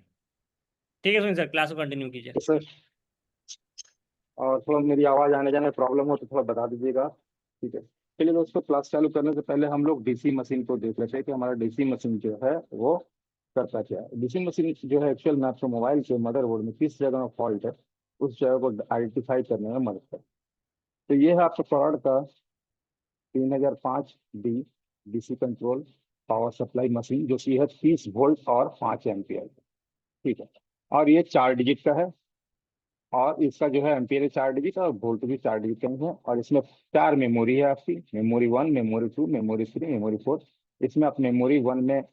ठीक है सुनील सर, क्लास को कंटिन्यू कीजिए। सर, और थोड़ा मेरी आवाज आने जाने में प्रॉब्लम हो तो थोड़ा बता दीजिएगा। ठीक है, चलिए दोस्तों, क्लास चालू करने से पहले हम लोग डीसी मशीन को देख लेते हैं कि हमारा डीसी मशीन जो है वो करता क्या है। डीसी मशीन जो है एक्चुअल में आपके मोबाइल के मदरबोर्ड में किस जगह में फॉल्ट है उस जगह को आइडेंटिफाई करने में मदद करता है। तो ये है आपके प्रोडक्ट का 3005D DC control power supply machine, जो कि है 30 वोल्ट और 5 एम्पियर। ठीक है, और ये 4 डिजिट का है, और इसका जो है एम्पियर 4 डिजिट और वोल्ट भी 4 डिजिट का ही है। और इसमें 4 मेमोरी है आपकी, मेमोरी 1, मेमोरी 2, मेमोरी 3, मेमोरी 4। इसमें आप मेमोरी 1 में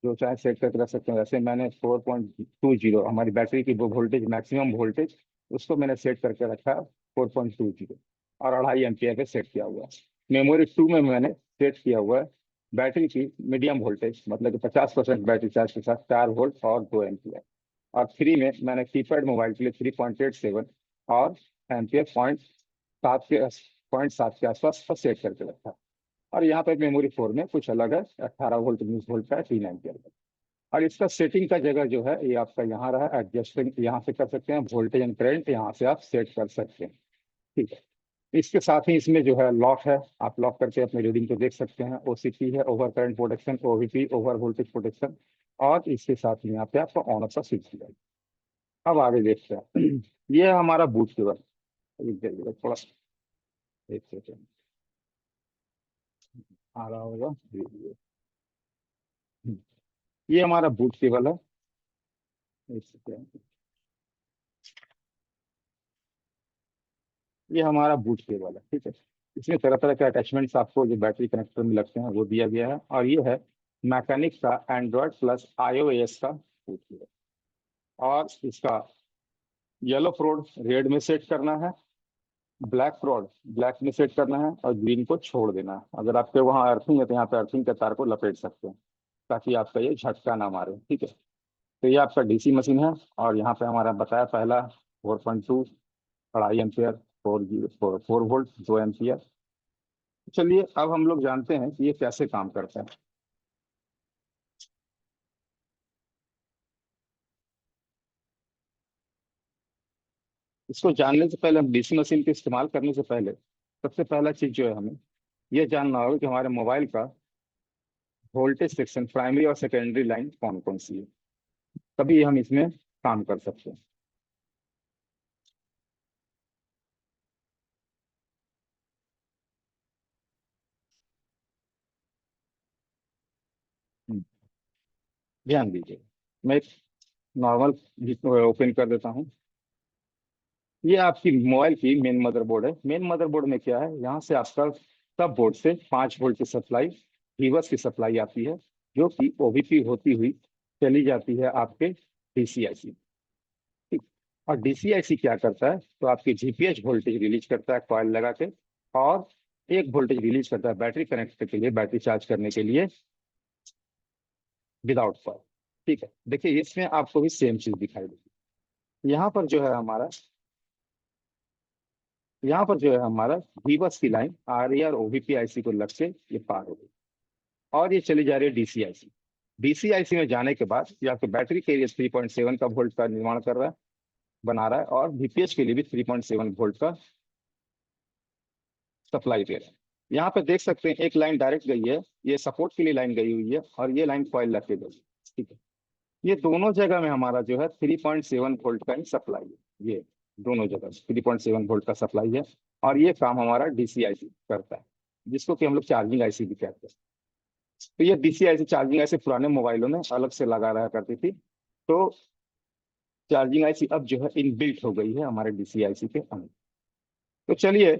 जो चाहे सेट करके रख सकते हैं। वैसे मैंने 4.20 हमारी बैटरी की वो वोल्टेज, मैक्सिमम वोल्टेज, उसको मैंने सेट करके रखा है 4.20 और 2.5 एम्पियर पे सेट किया हुआ है। मेमोरी 2 में मैंने सेट किया हुआ है बैटरी की मीडियम वोल्टेज, मतलब कि 50% बैटरी चार्ज के साथ 4 वोल्ट और 2 एम्पियर। और 3 में मैंने कीपैड मोबाइल के लिए 3.87 और एम्पियर 0.7 के आसपास का सेट करके रखा है। और यहाँ पे मेमोरी 4 में कुछ अलग है, 18 वोल्ट 19 वोल्ट का है, 3 एम्पियर का। और इसका सेटिंग का जगह जो है ये आपका यहाँ रहा, एडजस्टिंग यहाँ से कर सकते हैं, वोल्टेज एंड करंट यहाँ से आप सेट कर सकते हैं। ठीक है, इसके साथ ही इसमें जो है लॉक है, आप लॉक करके अपने रीडिंग को देख सकते हैं। ओसीपी है, over current protection, OVP over voltage protection, और इसके साथ ही यहाँ पे आपका ऑन ऑफ का स्विच दिया है। अब आगे देखते हैं। ये है हमारा बूट केबल। थोड़ा एक सेकेंड आ रहा होगा। ये हमारा बूट केबल है। एक सेकेंड, ये हमारा बूट केबल है। ठीक है, इसमें तरह तरह के अटैचमेंट्स आपको जो बैटरी कनेक्टर में लगते हैं वो दिया गया है। और ये है मैकेनिक का एंड्रॉयड प्लस iOS का बूट केबल। और इसका येलो प्रोड रेड में सेट करना है, ब्लैक प्रोड ब्लैक में सेट करना है, और ग्रीन को छोड़ देना है। अगर आपके वहाँ अर्थिंग है तो यहाँ पे अर्थिंग के तार को लपेट सकते हैं ताकि आपका ये झटका ना मारे। ठीक है, तो ये आपका डीसी मशीन है। और यहाँ पे हमारा बताया पहला 4.2, 2.5 एम्पियर, 4 वोल्ट, 2 एम्पियर। चलिए अब हम लोग जानते हैं कि ये कैसे काम करता है। इसको जानने से पहले, हम डीसी मशीन के इस्तेमाल करने से पहले, सबसे पहला चीज जो है हमें यह जानना होगा कि हमारे मोबाइल का वोल्टेज सेक्शन, प्राइमरी और सेकेंडरी लाइन कौन कौन सी है, तभी हम इसमें काम कर सकते हैं। ध्यान दीजिए, मैं एक नॉर्मल ओपन कर देता हूँ। ये आपकी मोबाइल की मेन मदरबोर्ड है। मेन मदरबोर्ड में क्या है, यहाँ से आपका सब बोर्ड से 5 वोल्ट की सप्लाई, वीवर्स की सप्लाई आती है, जो कि ओवीपी होती हुई चली जाती है आपके डीसीआईसी। ठीक, और डीसीआईसी क्या करता है, तो आपकी जीपीएच वोल्टेज रिलीज करता है कॉइल लगा के, और एक वोल्टेज रिलीज करता है बैटरी कनेक्टर के लिए, बैटरी चार्ज करने के लिए विदाउट कॉइल। ठीक है, देखिए इसमें आपको भी सेम चीज दिखाई देगी। यहाँ पर जो है हमारा, यहाँ पर जो है हमारा वीबस की लाइन आरई और ओवीपी आईसी को लग के ये पार हो गई, और ये चली जा रही है डीसीआईसी। डीसीआईसी में जाने के बाद ये आपके बैटरी के लिए 3.7 का वोल्ट का निर्माण कर रहा है, बना रहा है, और वीपीएच के लिए भी 3.7 वोल्ट का सप्लाई दे रहा है। यहाँ पे देख सकते हैं एक लाइन डायरेक्ट गई है, ये सपोर्ट के लिए लाइन गई हुई है, और ये लाइन कॉइल लग के गई है। ठीक है, ये दोनों जगह में हमारा जो है 3.7 वोल्ट का ही सप्लाई है। ये दोनों जगह 3.7 वोल्ट का सप्लाई है, और ये काम हमारा डीसीआईसी करता है, जिसको कि हम लोग चार्जिंग आईसी भी कहते हैं। तो ये डीसीआईसी चार्जिंग आईसी पुराने मोबाइलों में अलग से लगा रहा करती थी, तो चार्जिंग आईसी अब जो है इनबिल्ट हो गई है हमारे डीसीआईसी के अंदर। तो चलिए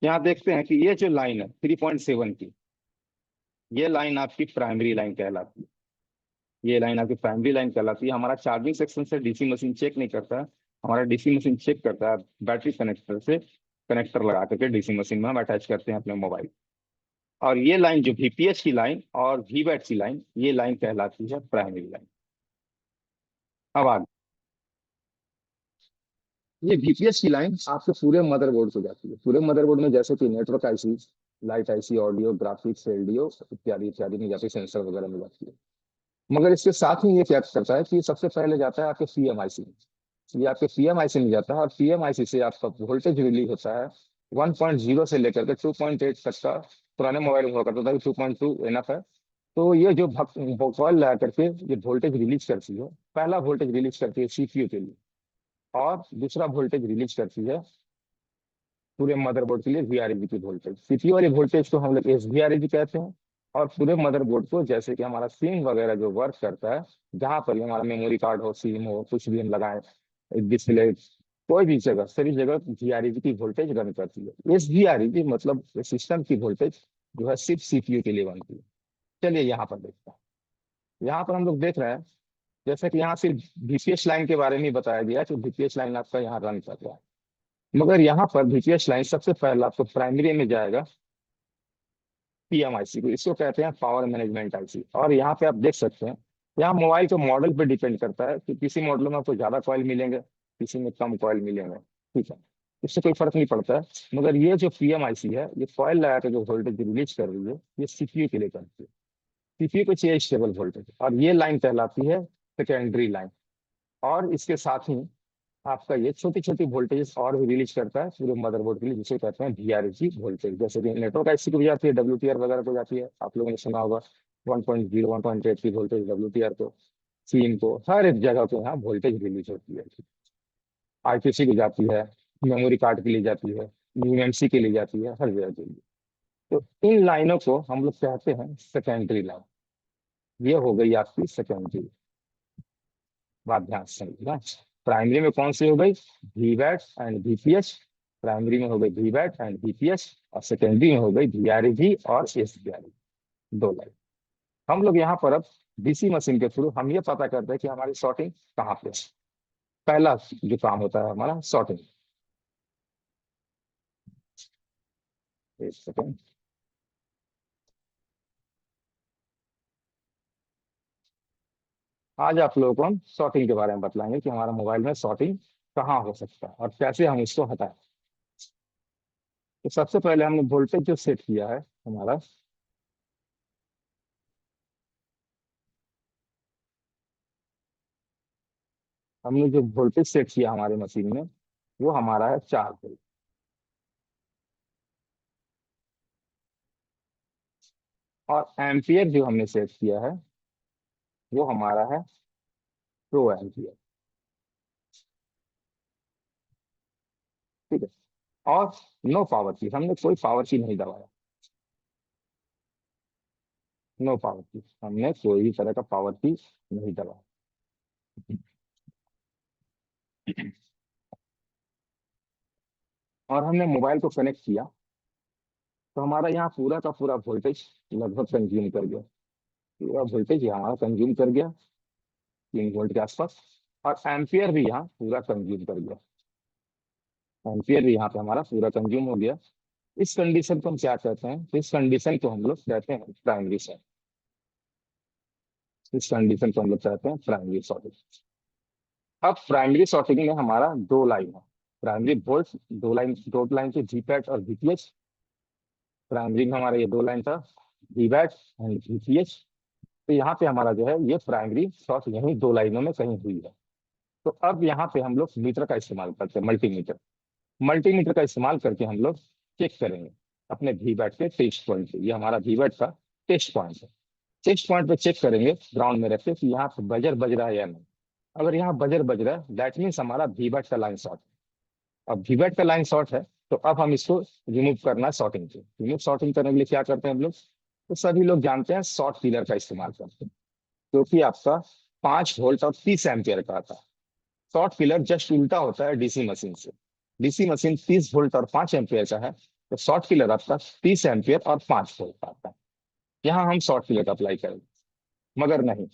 यहाँ देखते हैं कि ये जो लाइन है 3.7 की, ये लाइन आपकी प्राइमरी लाइन कहलाती है। ये लाइन आपकी प्राइमरी लाइन कहलाती है। हमारा चार्जिंग सेक्शन से डीसी मशीन चेक नहीं करता है, हमारा डीसी मशीन चेक करता है बैटरी कनेक्टर से, कनेक्टर लगा करके डीसी मशीन में हम अटैच करते हैं अपने मोबाइल। और ये लाइन जो वीपीएच की लाइन और वीबैट की लाइन, ये लाइन कहलाती है प्राइमरी लाइन। अब आगे ये VPS की लाइन आपके पूरे मदरबोर्ड को जाती है। पूरे मदरबोर्ड में जैसे कि network IC, light IC, audio, graphics, LDO इत्यादि इत्यादि में जाती है, सेंसर वगैरह में जाती है। मगर इसके साथ ही ये क्या करता है कि सबसे पहले जाता है आपके PMIC में। ये आपके PMIC में जाता है और PMIC से आपका वोल्टेज रिलीज होता है 1.0 से लेकर के 2.8 तक का। पुराने मोबाइल में हुआ करता था कि 2.2 इनफ है। तो ये जो कॉइल लगा करके ये वोल्टेज रिलीज करती है, पहला वोल्टेज रिलीज करती है CPU के लिए, और दूसरा वोल्टेज रिलीज करती है पूरे मदरबोर्ड के लिए VREG की वोल्टेज। CPU वाली वोल्टेज को हम लोग SVREG कहते हैं। और पूरे मदरबोर्ड को, जैसे कि हमारा सिम वगैरह जो वर्क करता है, जहाँ पर भी हमारा मेमोरी कार्ड हो, सिम हो, कुछ भी हम लगाए, डिस्प्ले, कोई भी जगह, सभी जगह VREG की वोल्टेज रन करती है। SVREG मतलब सिस्टम की वोल्टेज जो है सिर्फ CPU के लिए बनती है। चलिए यहाँ पर देखते हैं। यहाँ पर हम लोग देख रहे हैं, जैसे कि यहाँ सिर्फ VPS लाइन के बारे में ही बताया गया है कि VPS लाइन आपका यहाँ रन कर रहा है। मगर यहाँ पर VPS लाइन सबसे पहले आपको प्राइमरी में जाएगा PMIC को, इसको कहते हैं पावर मैनेजमेंट IC। और यहाँ पे आप देख सकते हैं, यहाँ मोबाइल के मॉडल पे डिपेंड करता है कि किसी मॉडल में आपको ज्यादा कॉइल मिलेंगे, किसी में कम कॉइल मिलेंगे, ठीक है, इससे कोई फर्क नहीं पड़ता है। मगर ये जो PMIC है, ये कॉइल लगा के जो वोल्टेज रिलीज कर रही है, ये CPU के लिए करती है। CPU को चाहिए स्टेबल वोल्टेज, और ये लाइन कहलाती है सेकेंडरी लाइन। और इसके साथ ही आपका ये छोटी छोटी वोल्टेज और भी रिलीज करता है पूरे मदरबोर्ड के लिए, जिसे कहते हैं VREG वोल्टेज। जैसे कि नेटवर्क आईसी को भी जाती है, WTR वगैरह को जाती है, आप लोगों ने सुना होगा 1.0 1.8 की वोल्टेज WTR को, सिम को, हर एक जगह को यहाँ वोल्टेज रिलीज होती है। IPC को जाती है, मेमोरी कार्ड के लिए जाती है, UMC के लिए जाती है, हर जगह के लिए। तो इन लाइनों को हम लोग कहते हैं सेकेंडरी लाइन। ये हो गई आपकी सेकेंडरी बात, ध्यान से समझना। प्राइमरी में कौन सी हो गई? VWAT and VPS। प्राइमरी में हो गई VWAT एंड VPS, और सेकेंडरी में हो गई VREG और SVREG, दो लाइन। हम लोग यहाँ पर अब DC मशीन के थ्रू हम ये पता करते हैं कि हमारी सॉर्टिंग कहाँ पे है। पहला जो काम होता है हमारा सॉर्टिंग। एक सेकेंड, आज आप लोगों को हम सॉर्टिंग के बारे में बतलाएंगे कि हमारा मोबाइल में सॉर्टिंग कहाँ हो सकता है और कैसे हम इसको हटाएं। तो सबसे पहले हमने वोल्टेज जो सेट किया है हमारा, हमने जो वोल्टेज सेट किया हमारे मशीन में, वो हमारा है 4 वोल्ट। और एम्पियर जो हमने सेट किया है वो हमारा है 2 एम्पियर, ठीक है। और नो पावर की, हमने कोई पावर की नहीं दबाया, नो पावर की, हमने कोई भी तरह का पावर की नहीं दबाया। और हमने मोबाइल को कनेक्ट किया, तो हमारा यहाँ पूरा का पूरा वोल्टेज लगभग कंज्यूम कर गया। पूरा वोल्टेज हमारा कंज्यूम कर गया 3 वोल्ट के आसपास। और एम्पियर भी यहाँ पूरा कंज्यूम कर गया, एम्पियर भी यहाँ पे हमारा पूरा कंज्यूम हो गया। इस कंडीशन को हम क्या कहते हैं? इस कंडीशन को हम लोग कहते हैं प्राइमरी शॉर्ट। इस कंडीशन को हम लोग कहते हैं प्राइमरी शॉर्टिंग। अब प्राइमरी शॉर्टिंग में हमारा 2 लाइन है, प्राइमरी वोल्ट, 2 लाइन के VPAT और VPH। प्राइमरी में हमारा ये 2 लाइन था, VWAT एंड VPH। तो यहाँ पे हमारा जो है ये प्राइमरी शॉर्ट यही 2 लाइनों में कहीं हुई है। तो अब यहाँ पे हम लोग मीटर का इस्तेमाल करते हैं, मल्टीमीटर। मल्टीमीटर का इस्तेमाल करके हम लोग चेक करेंगे अपने VWAT के टेस्ट पॉइंट पे। ये हमारा VWAT का टेस्ट पॉइंट है। टेस्ट पॉइंट पे चेक करेंगे ग्राउंड में रख के कि यहाँ पे बजर बज रहा है या नहीं। अगर यहाँ बजर बज रहा है, दैट मीन्स हमारा VWAT का लाइन शॉर्ट है। अब VWAT का लाइन शॉर्ट है, तो अब हम इसको रिमूव करना है शॉर्टिंग से। रिमूव शॉर्टिंग करने के लिए क्या करते हैं हम लोग? तो सभी लोग जानते हैं शॉर्ट फिलर का इस्तेमाल करते हैं, क्योंकि आपका 5 वोल्ट और 30 एम्पियर का आता है। शॉर्ट फिलर जस्ट उल्टा होता है DC मशीन से। DC मशीन 30 वोल्ट और 5 एम्पियर का है, तो शॉर्ट फिलर आपका 30 एम्पियर और 5 वोल्ट का आता है। यहाँ हम शॉर्ट फिलर का अप्लाई करेंगे, मगर नहीं,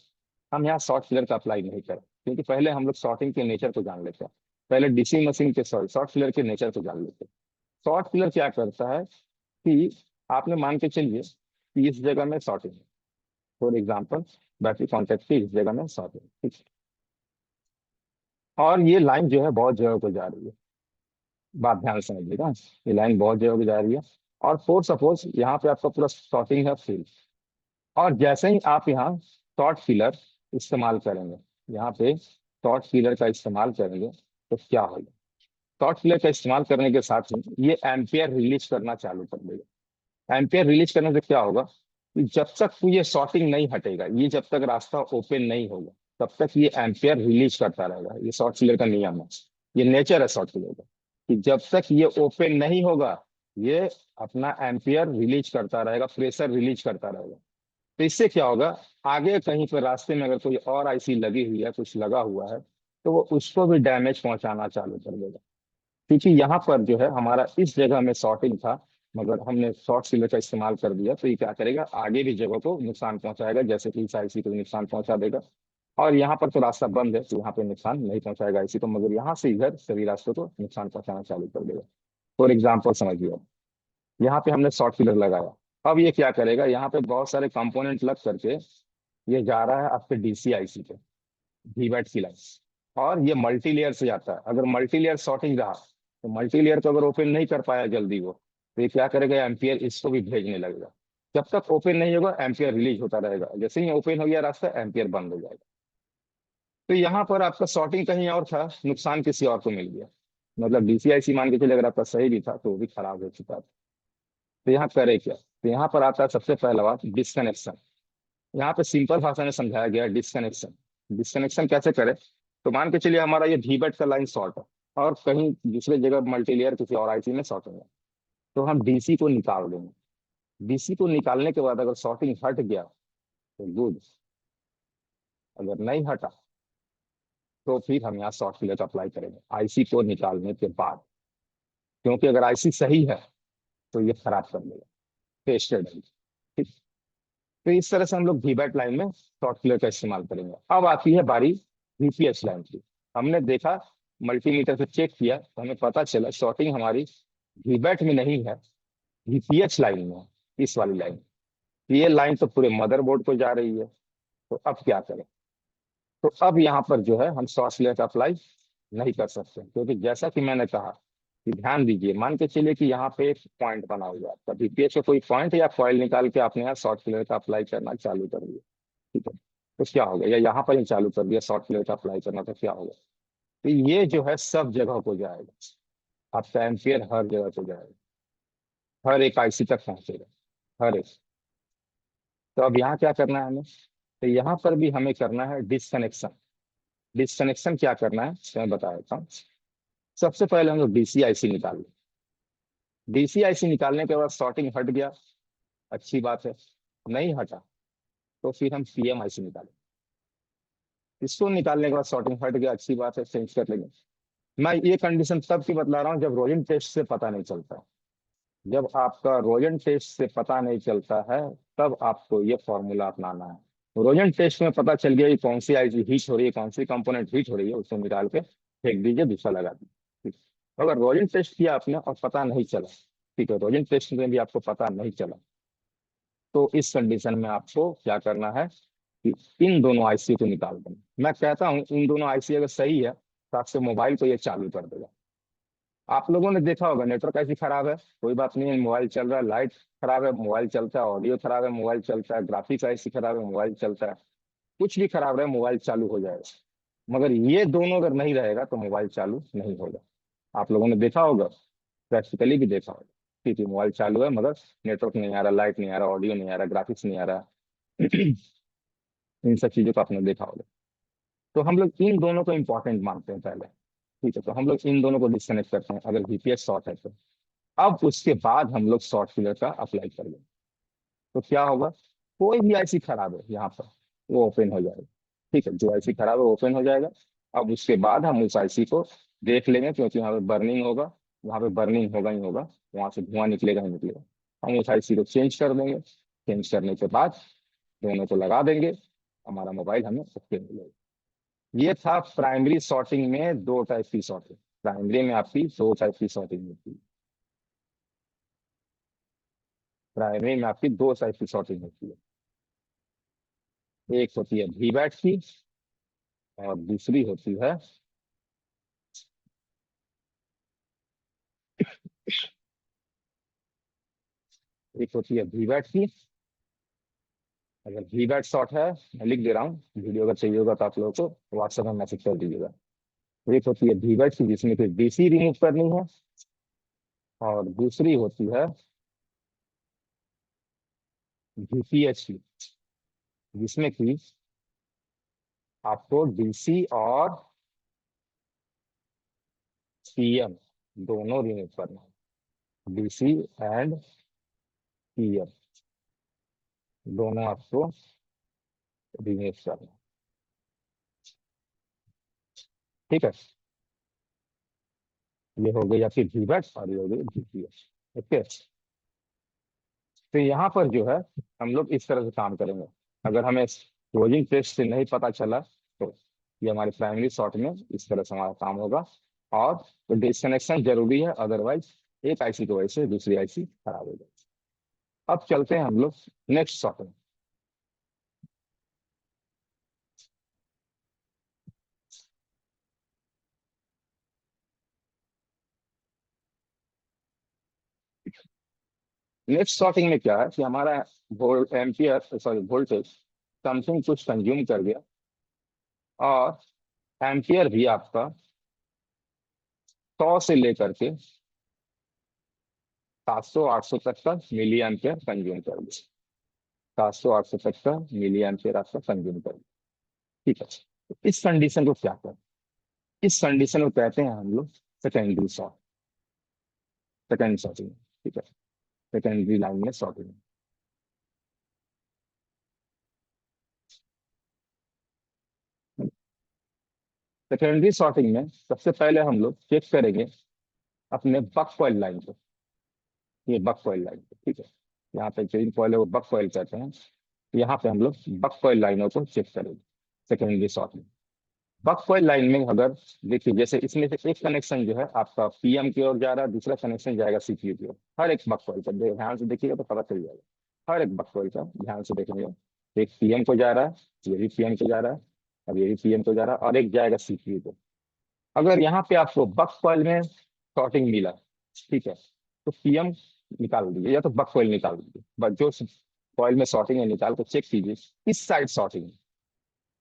हम यहाँ शॉर्ट फिलर का अप्लाई नहीं करें, क्योंकि पहले हम लोग शॉर्टिंग के नेचर को जान लेते हैं। पहले DC मशीन के शॉर्ट फिलर के नेचर को जान लेते हैं। शॉर्ट फिलर क्या करता है कि आपने मान के चलिए कि इस जगह में शॉर्टिंग है, फॉर एग्जाम्पल बैटरी कॉन्टेक्ट की इस जगह में शॉर्टिंग, ठीक है। और ये लाइन जो है बहुत जगह को जा रही है, बात ध्यान से समझिएगा, ये लाइन बहुत जगह पे जा रही है। और फोर सपोज यहाँ पे आपका पूरा शॉर्टिंग है फिल, और जैसे ही आप यहाँ शॉर्ट फिलर इस्तेमाल करेंगे, यहाँ पे शॉर्ट फिलर का इस्तेमाल करेंगे तो क्या होगा? शॉर्ट फिलर का इस्तेमाल करने के साथ ही ये एम्पियर रिलीज करना चालू कर देगा। एम्पियर रिलीज करने से क्या होगा कि जब तक ये शॉर्टिंग नहीं हटेगा, ये जब तक रास्ता ओपन नहीं होगा, तब तक ये एम्पियर रिलीज करता रहेगा। ये शॉर्ट फिलर का नियम है, ये नेचर है शॉर्ट फिलर का, कि जब तक ये ओपन नहीं होगा ये अपना एम्पियर रिलीज करता रहेगा, प्रेशर रिलीज करता रहेगा। तो इससे क्या होगा, आगे कहीं पर रास्ते में अगर कोई और आईसी लगी हुई है, कुछ लगा हुआ है, तो वो उसको भी डैमेज पहुंचाना चालू कर देगा। क्योंकि यहाँ पर जो है हमारा इस जगह में शॉर्टिंग था, मगर हमने शॉर्ट सिलर का इस्तेमाल कर दिया, तो ये क्या करेगा, आगे भी जगह को नुकसान पहुंचाएगा, जैसे कि इस आईसी को नुकसान पहुंचा देगा। और यहाँ पर तो रास्ता बंद है, तो यहाँ पे नुकसान नहीं पहुंचाएगा आईसी को, मगर यहाँ से इधर सभी रास्तों को नुकसान पहुंचाना चालू कर देगा। फॉर एग्जाम्पल समझिए, यहाँ पे हमने शॉर्ट फिलर लगाया, अब ये क्या करेगा, यहाँ पे बहुत सारे कंपोनेंट लग करके ये जा रहा है आपके डीसी आईसी पे, वीवैट की लाइन, और ये मल्टी लेयर से जाता है। अगर मल्टी लेयर शॉर्टिंग रहा तो मल्टी लेयर को अगर ओपन नहीं कर पाया जल्दी वो, तो ये क्या करेगा, एम्पियर इसको भी भेजने लगेगा। जब तक ओपन नहीं होगा एम्पियर रिलीज होता रहेगा, जैसे ही ओपन हो गया रास्ता एम्पियर बंद हो जाएगा। तो यहाँ पर आपका शॉर्टिंग कहीं और था, नुकसान किसी और को मिल गया, मतलब डीसीआईसी मान के चलिए अगर आपका सही भी था तो वो भी खराब हो चुका था। तो यहाँ करे क्या, तो यहाँ पर आता है सबसे पहला बात डिस्कनेक्शन। यहाँ पे सिंपल भाषा में समझाया गया है डिस्कनेक्शन। डिस्कनेक्शन कैसे करें, तो मान के चलिए हमारा ये वीबैट का लाइन शॉर्ट है और कहीं दूसरे जगह मल्टीलेयर किसी और आईसी में शॉर्ट है, तो हम डीसी को निकाल देंगे। डीसी को निकालने के बाद अगर शॉर्टिंग हट गया तो गुड, अगर नहीं हटा तो फिर हम यहाँ शॉर्ट फिलर अप्लाई करेंगे आईसी को निकालने के बाद, क्योंकि अगर आईसी सही है तो ये खराब कर देगा टेस्टेड है। ठीक, तो इस तरह से हम लोग वीबैट लाइन में शॉर्ट फिलर का इस्तेमाल करेंगे। अब आती है बारी वीपीएस लाइन की। हमने देखा मल्टीमीटर से चेक किया तो हमें पता चला शॉर्टिंग हमारी वीबैट में नहीं है, वीपीएच लाइन में है, इस वाली लाइन। ये लाइन तो पूरे मदरबोर्ड को जा रही है, तो अब क्या करें, तो अब यहाँ पर जो है हम शॉर्ट फिलर का अप्लाई नहीं कर सकते, क्योंकि जैसा कि मैंने कहा कि ध्यान दीजिए, मान के चलिए कि यहाँ पे एक पॉइंट बना हुआ है आपका वीपीएच का कोई पॉइंट या कॉइल निकाल के आपने यहाँ शॉर्ट फिलर का अप्लाई करना चालू कर दिया, ठीक है, तो क्या होगा, या यहाँ पर ही चालू कर दिया शॉर्ट फिलर का अप्लाई करना, तो क्या होगा, तो ये जो है सब जगह को जाएगा, आपका एम्पियर हर जगह को जाएगा, हर एक आईसी तक पहुंचेगा, हर एक। तो अब यहाँ क्या करना है हमें, तो यहाँ पर भी हमें करना है डिसकनेक्शन। डिसकनेक्शन क्या करना है तो मैं बता देता हूँ। सबसे पहले हम लोग डीसी आईसी निकाल लें। डीसी आईसी निकालने के बाद शॉर्टिंग हट गया, अच्छी बात है, नहीं हटा तो फिर हम पीएम आईसी निकालें। इसको निकालने के बाद शॉर्टिंग हट गया, अच्छी बात है, चेंज कर लेंगे। मैं ये कंडीशन तब की बतला रहा हूँ जब रोजन टेस्ट से पता नहीं चलता है। जब आपका रोजन टेस्ट से पता नहीं चलता है तब आपको ये फॉर्मूला अपनाना है। रोजन टेस्ट में पता चल गया कि कौन सी आईसी हीट हो रही है, कौन सी कंपोनेंट हीट हो रही है, उसको निकाल के फेंक दीजिए, दूसरा लगा दीजिए। ठीक। अगर रोजन टेस्ट किया आपने और पता नहीं चला, ठीक है, रोजन टेस्ट में भी आपको पता नहीं चला, तो इस कंडीशन में आपको क्या करना है कि इन दोनों आईसी को निकाल देना। मैं कहता हूँ इन दोनों आईसी अगर सही है तो आपसे मोबाइल को ये चालू कर देगा। आप लोगों ने देखा होगा नेटवर्क ऐसी खराब है, कोई बात नहीं है, मोबाइल चल रहा है, लाइट खराब है मोबाइल चलता है, ऑडियो खराब है मोबाइल चलता है, ग्राफिक्स ऐसी खराब है मोबाइल चलता है, कुछ भी खराब रहे मोबाइल चालू हो जाएगा। मगर ये दोनों अगर नहीं रहेगा तो मोबाइल चालू नहीं होगा। आप लोगों ने देखा होगा, प्रैक्टिकली भी देखा होगा, ठीक है, मोबाइल चालू है मगर नेटवर्क नहीं आ रहा, लाइट नहीं आ रहा, ऑडियो नहीं आ रहा, ग्राफिक्स नहीं आ रहा। इन सब चीजों को आपने देखा होगा। तो हम लोग इन दोनों को इंपॉर्टेंट मानते हैं पहले, ठीक है, तो हम लोग इन दोनों को डिस्कनेक्ट करते हैं अगर वीपीएस शॉर्ट है तो। अब उसके बाद हम लोग शॉर्ट फिलर का अप्लाई करेंगे, तो क्या होगा, कोई भी आईसी खराब है यहाँ पर वो ओपन हो जाएगा, ठीक है, जो आईसी खराब है वो ओपन हो जाएगा। अब उसके बाद हम उस आईसी को देख लेंगे, क्योंकि वहाँ पे बर्निंग होगा, वहाँ पे बर्निंग होगा ही होगा, वहाँ से धुआं निकलेगा ही निकलेगा। हम उस आईसी को चेंज कर देंगे, चेंज करने के बाद दोनों को लगा देंगे, हमारा मोबाइल हमें ओके मिलेगा। ये था प्राइमरी सॉर्टिंग में दो टाइप की सॉर्टिंग। प्राइमरी में आपकी दो टाइप की सॉर्टिंग होती है, प्राइमरी में आपकी दो टाइप की सॉर्टिंग होती है, एक होती है वीबैट की और दूसरी होती है एक होती है वीवैट की, अगर वीवैट शॉर्ट है मैं लिख दे रहा हूँ, वीडियो अगर चाहिए होगा तो आप लोगों को व्हाट्सएप में मैसेज कर दीजिएगा। एक होती है वीवैट की जिसमें कि डीसी रिमूव करनी है, और दूसरी होती है वीपीएच की जिसमें कि आपको डीसी और पीएम दोनों रिमूव करना है। डीसी एंड पीएम दोनों आपको रिमूव करना है। ठीक है, ये हो गई आपकी वीवैट और ये हो गई वीपीएच। ओके, तो यहाँ पर जो है हम लोग इस तरह से काम करेंगे। अगर हमें क्लोजिंग टेस्ट से नहीं पता चला तो ये हमारे प्राइमरी शॉर्ट में इस तरह से हमारा काम होगा, और डिस्कनेक्शन जरूरी है, अदरवाइज एक आईसी की वजह से दूसरी आईसी खराब हो जाएगी। अब चलते हैं हम लोग नेक्स्ट शॉर्ट में। नेक्स्ट शॉर्टिंग में क्या है कि हमारा वोल्टेज समथिंग कुछ कंज्यूम कर गया, और एम्पियर भी आपका 100 से लेकर के 700-800 तक का मिली एम्पियर कंज्यूम कर दिया। 700-800 तक का मिली एम्पियर आपका कंज्यूम कर दिया। ठीक है, तो इस कंडीशन को क्या कहते हैं? इस कंडीशन को कहते हैं हम लोग सेकेंडरी शॉर्ट, सेकेंड शॉर्टिंग। ठीक है, सेकेंडरी लाइन में शॉर्टिंग। सेकेंडरी शॉर्टिंग में सबसे पहले हम लोग चेक करेंगे अपने बक कॉइल लाइन को। ये बक कॉइल लाइन को, ठीक है, यहाँ पे जो कॉइल है वो बक कॉइल कहते हैं। यहाँ पे हम लोग बक कॉइल लाइनों को चेक करेंगे सेकेंडरी शॉर्ट में। बक कॉइल लाइन में अगर देखिए, जैसे इसमें से एक कनेक्शन जो है आपका पीएम की ओर जा रहा है, दूसरा कनेक्शन जाएगा सीपीयू की ओर। हर एक बक कॉइल का ध्यान से देखिएगा तो पता चल जाएगा। हर एक बक कॉइल का ध्यान से देखेंगे, एक पीएम को जा रहा है, ये भी पीएम को जा रहा है, और ये भी पीएम को जा रहा है, और एक जाएगा सीपीयू को। अगर यहाँ पे आपको बक कॉइल में शॉर्टिंग मिला, ठीक है, तो पीएम निकाल दीजिए या तो बक कॉइल निकाल दीजिए, बट जो कॉइल में शॉर्टिंग है निकाल कर चेक कीजिए किस साइड शॉर्टिंग है।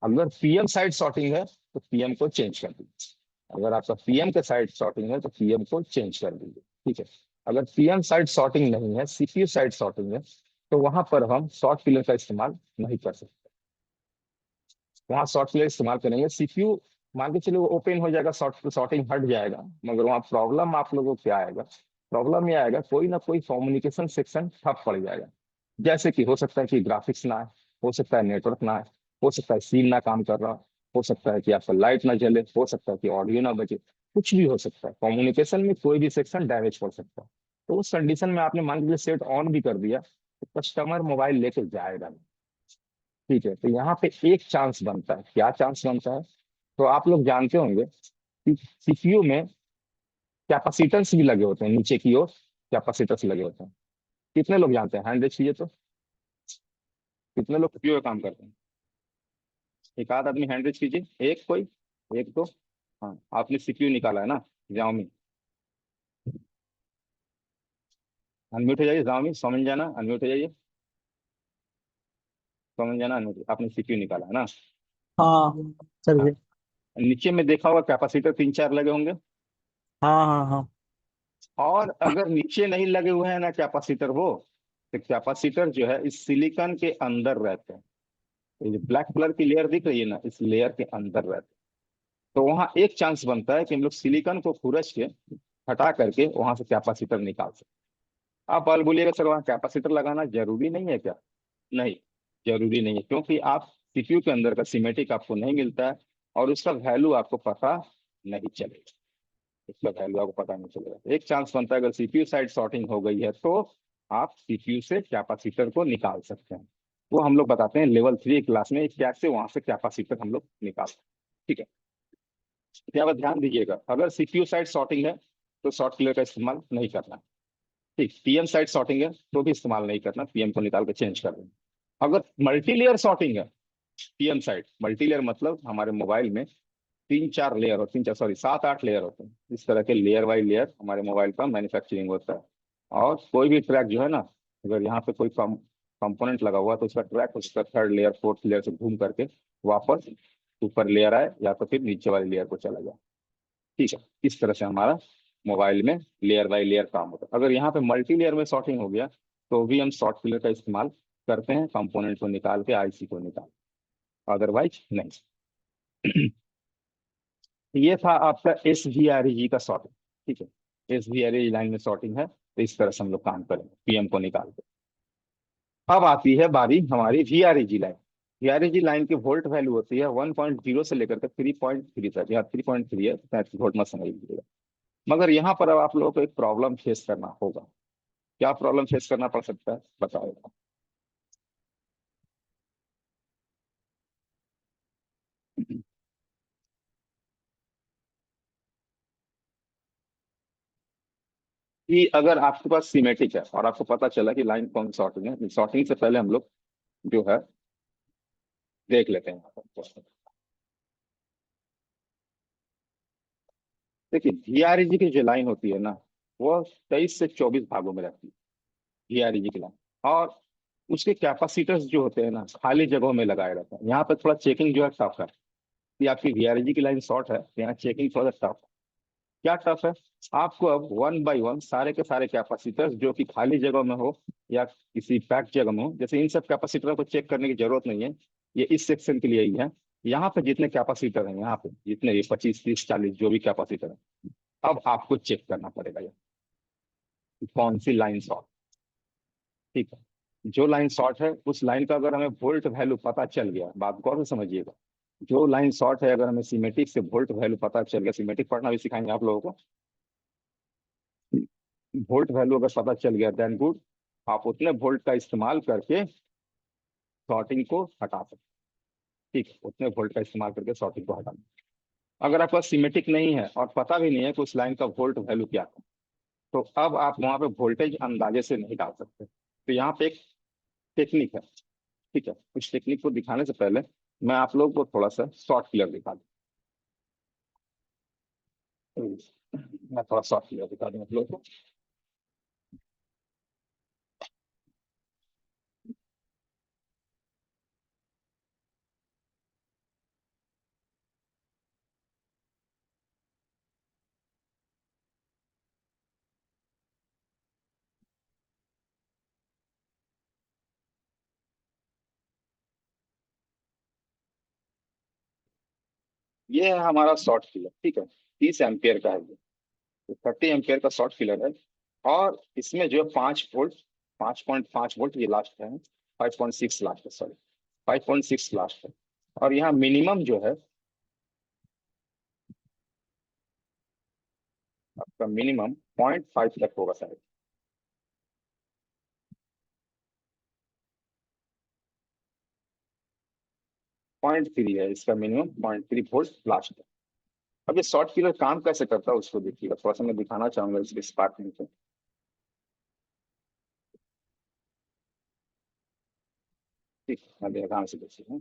अगर पीएम साइड शॉर्टिंग है तो पीएम को चेंज कर दीजिए। अगर आपका पीएम के साइड शॉर्टिंग है तो पीएम को चेंज कर दीजिए। ठीक है, अगर पीएम साइड शॉर्टिंग नहीं है, सीपीयू साइड शॉर्टिंग है, तो वहां पर हम शॉर्ट फिलर का इस्तेमाल नहीं कर सकते। वहां शॉर्ट फिलर इस्तेमाल करेंगे, सीपीयू मान के चलिए वो ओपन हो जाएगा, शॉर्टिंग हट जाएगा, मगर वहाँ प्रॉब्लम आप लोगों को क्या आएगा? प्रॉब्लम ये आएगा कोई ना कोई कम्युनिकेशन सेक्शन ठप पड़ जाएगा। जैसे कि हो सकता है कि ग्राफिक्स ना आए, हो सकता है नेटवर्क ना आए, हो सकता है सील ना काम कर रहा हो सकता है कि आपका लाइट ना जले, हो सकता है कि ऑडियो ना बजे, कुछ भी हो सकता है। कम्युनिकेशन में कोई भी सेक्शन डैमेज पड़ सकता है। तो उस कंडीशन में आपने मान लीजिए सेट ऑन भी कर दिया तो कस्टमर मोबाइल लेके जाएगा नहीं। ठीक है, तो यहाँ पे एक चांस बनता है। क्या चांस बनता है? तो आप लोग जानते होंगे कि सीपीयू में कैपेसिटेंस भी लगे होते हैं, नीचे की ओर कैपेसिटेंस लगे होते हैं। कितने लोग जानते हैं? हैंड रेज कीजिए तो कितने लोग सीपीयू में काम करते हैं? एक आध आदमी हैंड रेज कीजिए, एक कोई, एक दो। हाँ, आपने सीपीयू निकाला है ना Xiaomi, अनम्यूट हो जाइए। Xiaomi समझ जाना, अनम्यूट हो जाइए, समझ जाना, अनम्यूट। आपने सीपीयू निकाला है ना? हाँ सर हाँ, जी। नीचे में देखा होगा कैपेसिटर 3-4 लगे होंगे। हाँ हाँ हाँ। और अगर नीचे नहीं लगे हुए हैं ना कैपेसिटर, वो तो कैपेसिटर जो है इस सिलिकॉन के अंदर रहते हैं। ये जो ब्लैक कलर की लेयर दिख रही है ना, इस लेयर के अंदर रहते हैं। तो वहां एक चांस बनता है कि हम लोग सिलिकॉन को खुरच के हटा करके वहां से कैपेसिटर निकाल सकते हैं। आप बाल बोलिएगा सर वहां कैपेसिटर लगाना जरूरी नहीं है क्या? नहीं, जरूरी नहीं है, क्योंकि आप सीपीयू के अंदर का सिमेटिक आपको नहीं मिलता है, और उसका वैल्यू आपको पता नहीं चलेगा। उसका वैल्यू आपको पता नहीं चलेगा। एक चांस बनता है अगर सीपीयू साइड शॉर्टिंग हो गई है तो आप सीपीयू से कैपेसिटर को निकाल सकते हैं। वो हम लोग बताते हैं लेवल 3 क्लास में कैसे वहां से कैपेसिटर हम लोग निकाल सकते हैं। ठीक है, यहाँ पर ध्यान दीजिएगा, अगर सीपीयू साइड शॉर्टिंग है तो शॉर्ट क्लियर का इस्तेमाल नहीं करना। ठीक, पीएम साइड शॉर्टिंग है तो भी इस्तेमाल नहीं करना, पीएम को निकाल के चेंज कर देना। अगर मल्टीलेयर शॉर्टिंग है, पीएम साइड मल्टीलेयर मतलब हमारे मोबाइल में 3-4 लेयर और 3-4 सॉरी 7-8 लेयर होते हैं। इस तरह के लेयर बाई लेयर हमारे मोबाइल का मैन्युफैक्चरिंग होता है, और कोई भी ट्रैक जो है ना अगर यहाँ पे कोई कंपोनेंट लगा हुआ है तो उसका ट्रैक उसका थर्ड लेयर फोर्थ लेयर से घूम करके वापस ऊपर लेयर आए या तो फिर नीचे वाली लेयर को चला जाए। ठीक है, इस तरह से हमारा मोबाइल में लेयर बाय लेयर काम होता है। अगर यहाँ पे मल्टी लेयर में सॉर्टिंग हो गया तो भी हम सॉर्ट फिलर का इस्तेमाल करते हैं, कंपोनेंट को निकाल के आईसी को निकाल, अदरवाइज नहीं। ये था आपका SVREG का सॉर्टिंग। ठीक है, SVREG लाइन में सॉर्टिंग है, तो इस तरह से हम लोग काम करेंगे पीएम को निकाल के। अब आती है बारी हमारी VREG लाइन। VREG लाइन की वोल्ट वैल्यू होती है 1.0 से लेकर के 3.3 तक। यहाँ 3.3 है, 35 वोल्ट मत समझ लीजिएगा। मगर यहाँ पर अब आप लोगों को एक प्रॉब्लम फेस करना होगा। क्या प्रॉब्लम फेस करना पड़ सकता है बताओ। कि अगर आपके पास सीमेटिक है और आपको पता चला कि लाइन कौन सॉर्टिंग है, सॉर्टिंग से पहले हम लोग जो है देख लेते हैं यहाँ पर। देखिए VREG की जो लाइन होती है ना, वो 23 से 24 भागों में रहती है VREG की लाइन। और उसके कैपेसिटर्स जो होते हैं ना, खाली जगहों में लगाए रहते हैं। यहाँ पे थोड़ा चेकिंग जो है टफ है कि आपकी VREG की लाइन शॉर्ट है, यहाँ चेकिंग थोड़ा टफ है। क्या टफ है, आपको अब 1 बाय 1 सारे के सारे कैपेसिटर्स जो कि खाली जगह में हो या किसी पैक जगह में हो, जैसे इन सब कैपेसिटर को चेक करने की जरूरत नहीं है, ये इस सेक्शन के लिए ही है। यहाँ पे जितने कैपेसिटर हैं, यहाँ पे जितने ये 25 30 40 जो भी कैपेसिटर है, अब आपको चेक करना पड़ेगा ये कौन सी लाइन शॉर्ट। ठीक है, जो लाइन शॉर्ट है उस लाइन का अगर हमें वोल्ट वैल्यू पता चल गया, बात गौर से समझिएगा, जो लाइन शॉर्ट है अगर हमें सीमेटिक से वोल्ट वैल्यू पता चल गया, सीमेटिक पढ़ना भी सिखाएंगे आप लोगों को, वोल्ट वैल्यू अगर पता चल गया देन गुड, आप उतने वोल्ट का इस्तेमाल करके शॉर्टिंग को हटा सकते। ठीक है, उतने वोल्ट का इस्तेमाल करके शॉर्टिंग को हटाना। अगर आपका सीमेटिक नहीं है और पता भी नहीं है कि उस लाइन का वोल्ट वैल्यू क्या है, तो अब आप वहां पे वोल्टेज अंदाजे से नहीं डाल सकते। तो यहाँ पे एक टेक्निक है। ठीक है, उस टेक्निक को दिखाने से पहले मैं आप लोग को थोड़ा सा शॉर्ट क्लियर दिखा दूं। मैं थोड़ा शॉर्ट क्लियर दिखा दूं आप लोग को। ये है हमारा शॉर्ट फिलर। ठीक है, 30 एम्पियर का है ये, तो 30 एम्पियर का शॉर्ट फिलर है। और इसमें जो है 5 वोल्ट, 5.5 वोल्ट ये लास्ट है, 5.6 लास्ट है, सॉरी 5.6 लास्ट है। और यहाँ मिनिमम जो है आपका मिनिमम 0.5 तक होगा शायद, 0.3 है इसका मिनिमम, 0.3 वोल्ट लास्ट है। अब ये शॉर्ट फिलर काम कैसे करता है उसको देखिएगा, थोड़ा सा मैं दिखाना चाहूंगा इसके स्पार्किंग से। ठीक है, मैं ध्यान से देखिए।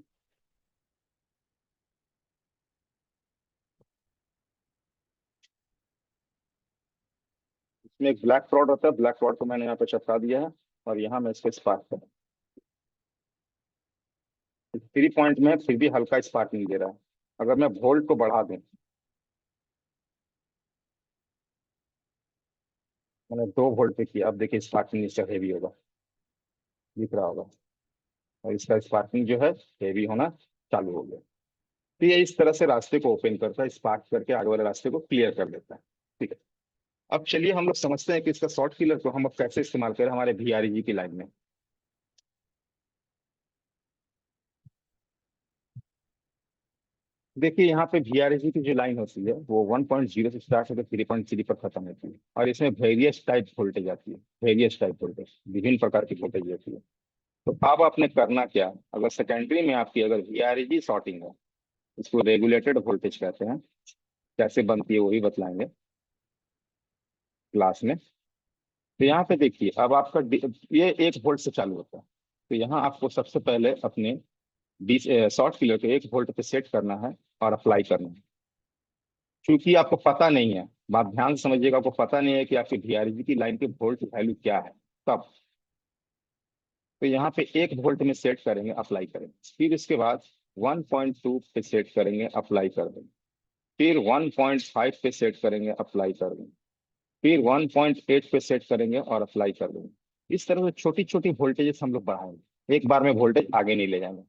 इसमें एक ब्लैक रॉड होता है, ब्लैक रॉड को मैंने यहाँ पे चिपका दिया है और यहाँ मैं इसको स्पार्क कर 3 पॉइंट में फिर भी हल्का स्पार्किंग दे रहा है। अगर मैं वोल्ट को बढ़ा दूं, मैंने 2 वोल्ट पे किया, अब देखिए स्पार्किंग इसका हेवी होगा, दिख रहा होगा, और इसका स्पार्किंग जो है हेवी होना चालू हो गया। तो ये इस तरह से रास्ते को ओपन करता है, स्पार्क करके आगे वाले रास्ते को क्लियर कर देता है। ठीक है, अब चलिए हम लोग समझते हैं कि इसका शॉर्ट किलर को हम अब कैसे इस्तेमाल करें हमारे VREG की लाइन में। देखिए यहाँ पे VREG की जो लाइन होती है वो 1.0 से स्टार्ट होकर 3.3 पर खत्म होती है, और इसमें वेरियस टाइप वोल्टेज आती है, वेरियस टाइप वोल्टेज, विभिन्न प्रकार की वोल्टेज होती है। तो अब आपने करना क्या, अगर सेकेंडरी में आपकी अगर VREG शॉर्टिंग है, इसको रेगुलेटेड वोल्टेज कहते हैं, कैसे बनती है वही बतलाएंगे क्लास में। तो यहाँ पे देखिए अब आपका ये 1 वोल्ट से चालू होता है, तो यहाँ आपको सबसे पहले अपने शॉर्ट फिलर को 1 वोल्ट पे सेट करना है और अप्लाई करना है। क्योंकि आपको पता नहीं है, बात ध्यान से समझिएगा, आपको पता नहीं है कि आपकी VREG की लाइन की वोल्ट वैल्यू क्या है, तब तो यहाँ पे 1 वोल्ट में सेट करेंगे, अप्लाई करेंगे। फिर इसके बाद 1.2 पे सेट करेंगे, अप्लाई कर देंगे। फिर 1.5 पे सेट करेंगे, अप्लाई कर देंगे। फिर 1.8 पे सेट करेंगे और अप्लाई कर देंगे। इस तरह से छोटी छोटी वोल्टेजेस हम लोग बढ़ाएंगे, एक बार में वोल्टेज आगे नहीं ले जाएंगे।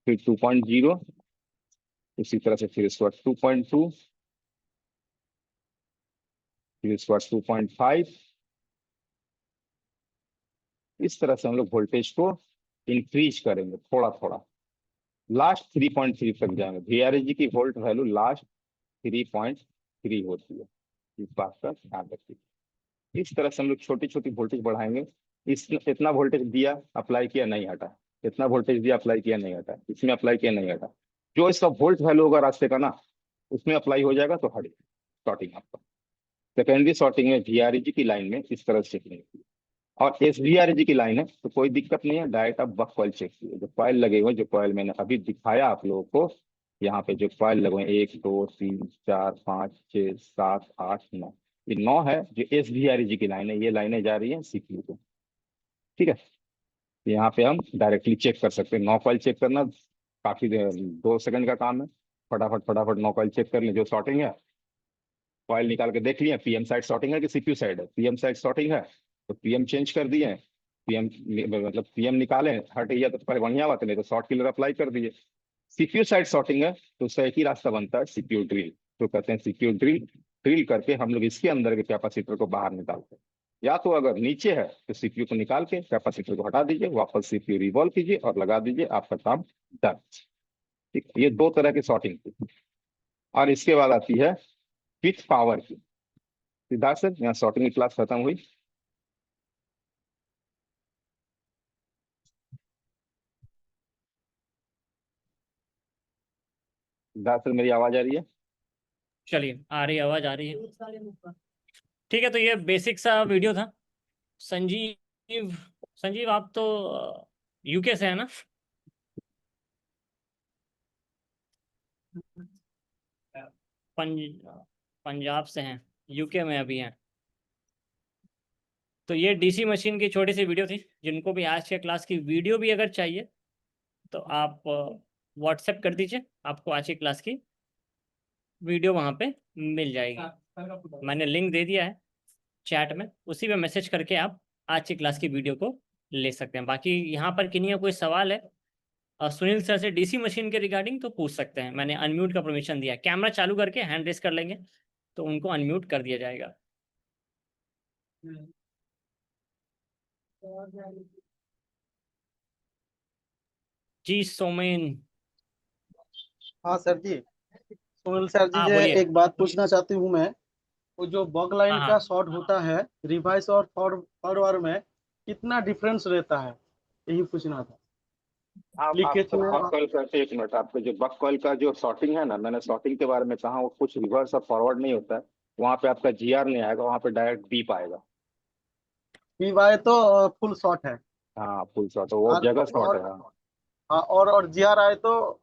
फिर 2.0, इसी तरह से फिर इसके बाद 2.2, फिर इसके बाद 2.5। इस तरह से हम लोग वोल्टेज को इंक्रीज करेंगे थोड़ा थोड़ा, लास्ट 3.3 तक जाएंगे। VRAG की वोल्ट वैल्यू लास्ट 3.3 होती है, इस बात का ध्यान रखिए। इस तरह से हम लोग छोटी छोटी वोल्टेज बढ़ाएंगे। इतना वोल्टेज दिया, अप्लाई किया, नहीं हटा। इतना वोल्टेज दिया, अप्लाई किया, नहीं हटा। इसमें अप्लाई किया, नहीं हटा। जो इसका वोल्ट वैल्यू होगा रास्ते का ना, उसमें अप्लाई हो जाएगा तो हट शॉर्टिंग आपका। सेकेंडरी शॉर्टिंग में VRAG की लाइन में इस तरह से चेक नहीं होती। और SVRAG की लाइन है तो कोई दिक्कत नहीं है, डायरेक्ट आप बक कॉइल चेक कीजिए। जो कॉइल लगे हुए, जो कॉइल मैंने अभी दिखाया आप लोगों को, यहाँ पे जो कॉइल लगे हुए 1 2 3 4 5 6 7 8 9, ये 9 है जो SVRAG की लाइन है। ये लाइनें जा रही है CPU को, ठीक है। यहाँ पे हम डायरेक्टली चेक कर सकते हैं। 9 कॉइल चेक करना काफी 2 सेकंड का काम है। फटाफट फटाफट 9 कॉइल चेक कर लें। जो शॉर्टिंग है, कॉइल निकाल के देख लिया, PM साइड शॉर्टिंग है कि CPU साइड है। PM साइड शॉर्टिंग है तो PM चेंज कर दिए। PM मतलब PM निकाले, हट गया तो पहले बढ़िया बात है, नहीं तो शॉर्ट किलर अप्लाई कर दिए। CPU साइड शॉर्टिंग है तो उसका एक ही रास्ता बनता है, CPU ड्रिल। तो कहते हैं CPU ड्रिल। ड्रिल करके हम लोग इसके अंदर के कैपेसिटर को बाहर निकालते हैं। या तो अगर नीचे है तो CPU को निकाल के कैपेसिटर को हटा दीजिए, वापस CPU रिवॉल्व कीजिए और लगा दीजिए, आपका काम डन। ठीक, ये 2 तरह की शॉर्टिंग थी। और इसके बाद आती है विथ पावर की। सिद्धार्थ सर, यहाँ शॉर्टिंग की क्लास खत्म हुई। सिद्धार्थ सर, मेरी आवाज आ रही है? चलिए, आ रही है, आवाज आ रही है। ठीक है, तो ये बेसिक सा वीडियो था। संजीव, संजीव आप तो UK से है ना? पंजाब से हैं, UK में अभी हैं। तो ये DC मशीन की छोटी सी वीडियो थी। जिनको भी आज के क्लास की वीडियो भी अगर चाहिए तो आप व्हाट्सएप कर दीजिए, आपको आज की क्लास की वीडियो वहाँ पे मिल जाएगी। मैंने लिंक दे दिया है चैट में, उसी पे मैसेज करके आप आज की क्लास की वीडियो को ले सकते हैं। बाकी यहाँ पर किन्हीं का कोई सवाल है सुनील सर से DC मशीन के रिगार्डिंग तो पूछ सकते हैं। मैंने अनम्यूट का परमिशन दिया, कैमरा चालू करके हैंड रेस कर लेंगे तो उनको अनम्यूट कर दिया जाएगा। जी सोमेन। हाँ सर जी, सुनील सर जी हाँ से बोलिए। एक बात पूछना चाहती हूँ मैं। वो जो बग लाइन हाँ का हाँ, शॉर्ट होता है, रिवाइस और फॉरवर्ड में कितना डिफरेंस रहता है, यही पूछना था। आप लीकेज में बक कॉइल का 1 मिनट, आपको जो बक कॉइल का जो शॉर्टिंग है ना, मैंने शॉर्टिंग के बारे में कहा, वो कुछ रिवर्स और फॉरवर्ड नहीं होता है। वहाँ पे आपका GR नहीं आएगा, वहाँ पे डायरेक्ट बीप आएगा। पीवाई तो फुल शॉर्ट है। हाँ, फुल शॉर्ट, वो जगह शॉर्ट है। हाँ, हाँ, और जीआर आए तो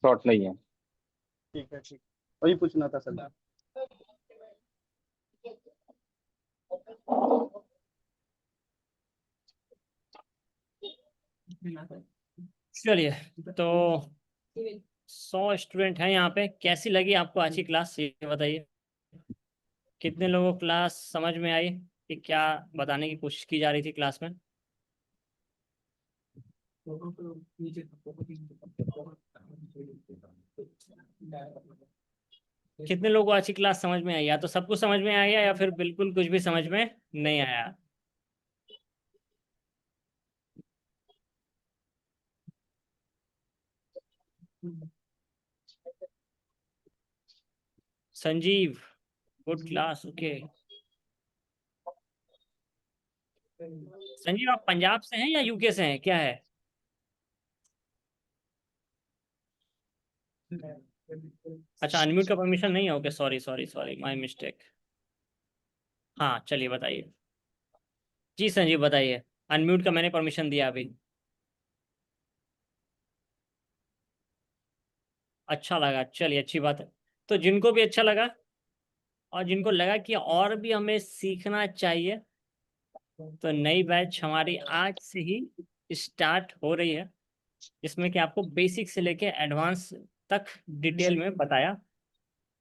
शॉर्ट नहीं है। ठीक है, ठीक, वही पूछना था सर। चलिए, तो 100 स्टूडेंट हैं यहाँ पे। कैसी लगी आपको आज की क्लास, ये बताइए। कितने लोगों को क्लास समझ में आई कि क्या बताने की कोशिश की जा रही थी क्लास में? कितने लोगों को आज की क्लास समझ में आई? या तो सब कुछ समझ में आया या फिर बिल्कुल कुछ भी समझ में नहीं आया? Sanjeev, good class, okay. Sanjeev आप पंजाब से हैं या UK से हैं, क्या है? अच्छा, अनम्यूट का परमिशन नहीं है, okay, sorry sorry sorry, my mistake. हाँ चलिए बताइए। जी संजीव बताइए, अनम्यूट का मैंने परमिशन दिया अभी। अच्छा लगा, चलिए अच्छी बात है। तो जिनको भी अच्छा लगा और जिनको लगा कि और भी हमें सीखना चाहिए, तो नई बैच हमारी आज से ही स्टार्ट हो रही है, जिसमें कि आपको बेसिक से लेके एडवांस तक डिटेल में बताया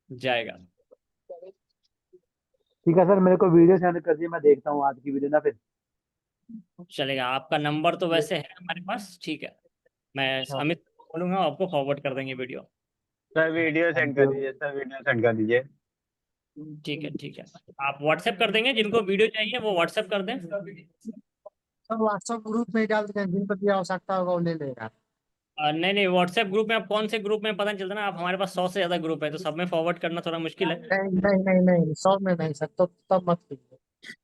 जाएगा। ठीक है सर, मेरे को वीडियो सेंड कर दिए, मैं देखता हूँ आज की वीडियो ना फिर। चलेगा, आपका नंबर तो वैसे है हमारे पास, ठीक है, मैं हाँ, अमित को बोलूंगा, आपको फॉरवर्ड कर देंगे video. Sir video send thank कर यू। दीजिए, सर वीडियो सेंड कर दीजिए। ठीक है ठीक है, आप व्हाट्सएप कर देंगे, जिनको वीडियो चाहिए वो व्हाट्सएप कर दें। सब व्हाट्सएप ग्रुप में ही डाल देते हैं, जिनको भी आवश्यकता होगा वो ले लेगा। नहीं नहीं, व्हाट्सएप ग्रुप में आप कौन से ग्रुप में पता नहीं चलता ना, आप हमारे पास 100 से ज्यादा ग्रुप है, तो सब में फॉरवर्ड करना थोड़ा मुश्किल है। नहीं नहीं नहीं नहीं, सब में नहीं सर, तो तब मत कीजिए।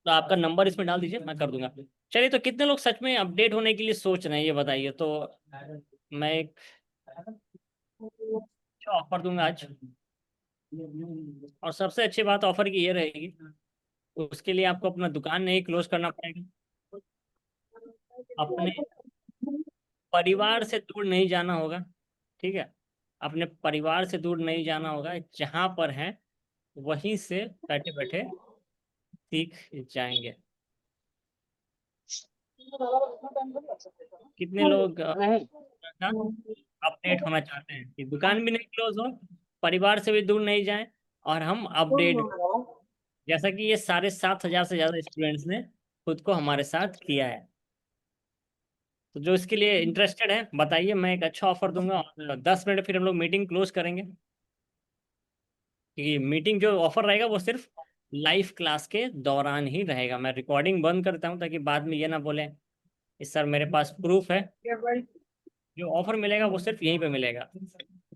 तो आपका नंबर इसमें डाल दीजिए, मैं कर दूंगा। चलिए, तो कितने लोग सच में अपडेट होने के लिए सोच रहे हैं ये बताइए, तो मैं एक ऑफर दूंगा आज, और सबसे अच्छी बात ऑफर की ये रहेगी, उसके लिए आपको अपना दुकान नहीं क्लोज करना पड़ेगा, अपने परिवार से दूर नहीं जाना होगा, ठीक है, अपने परिवार से दूर नहीं जाना होगा, जहां पर है वहीं से बैठे बैठे सीख जाएंगे। कितने लोग अपडेट होना चाहते हैं कि दुकान भी नहीं क्लोज हो, परिवार से भी दूर नहीं जाएं, और हम अपडेट, जैसा कि ये सारे 7,000 से ज्यादा स्टूडेंट्स ने खुद को हमारे साथ किया है। तो जो इसके लिए इंटरेस्टेड है बताइए, मैं एक अच्छा ऑफर दूंगा, और 10 मिनट फिर हम लोग मीटिंग क्लोज करेंगे, क्योंकि मीटिंग जो ऑफर रहेगा वो सिर्फ लाइव क्लास के दौरान ही रहेगा। मैं रिकॉर्डिंग बंद करता हूँ, ताकि बाद में ये ना बोले कि सर मेरे पास प्रूफ है। जो ऑफर मिलेगा वो सिर्फ यहीं पे मिलेगा।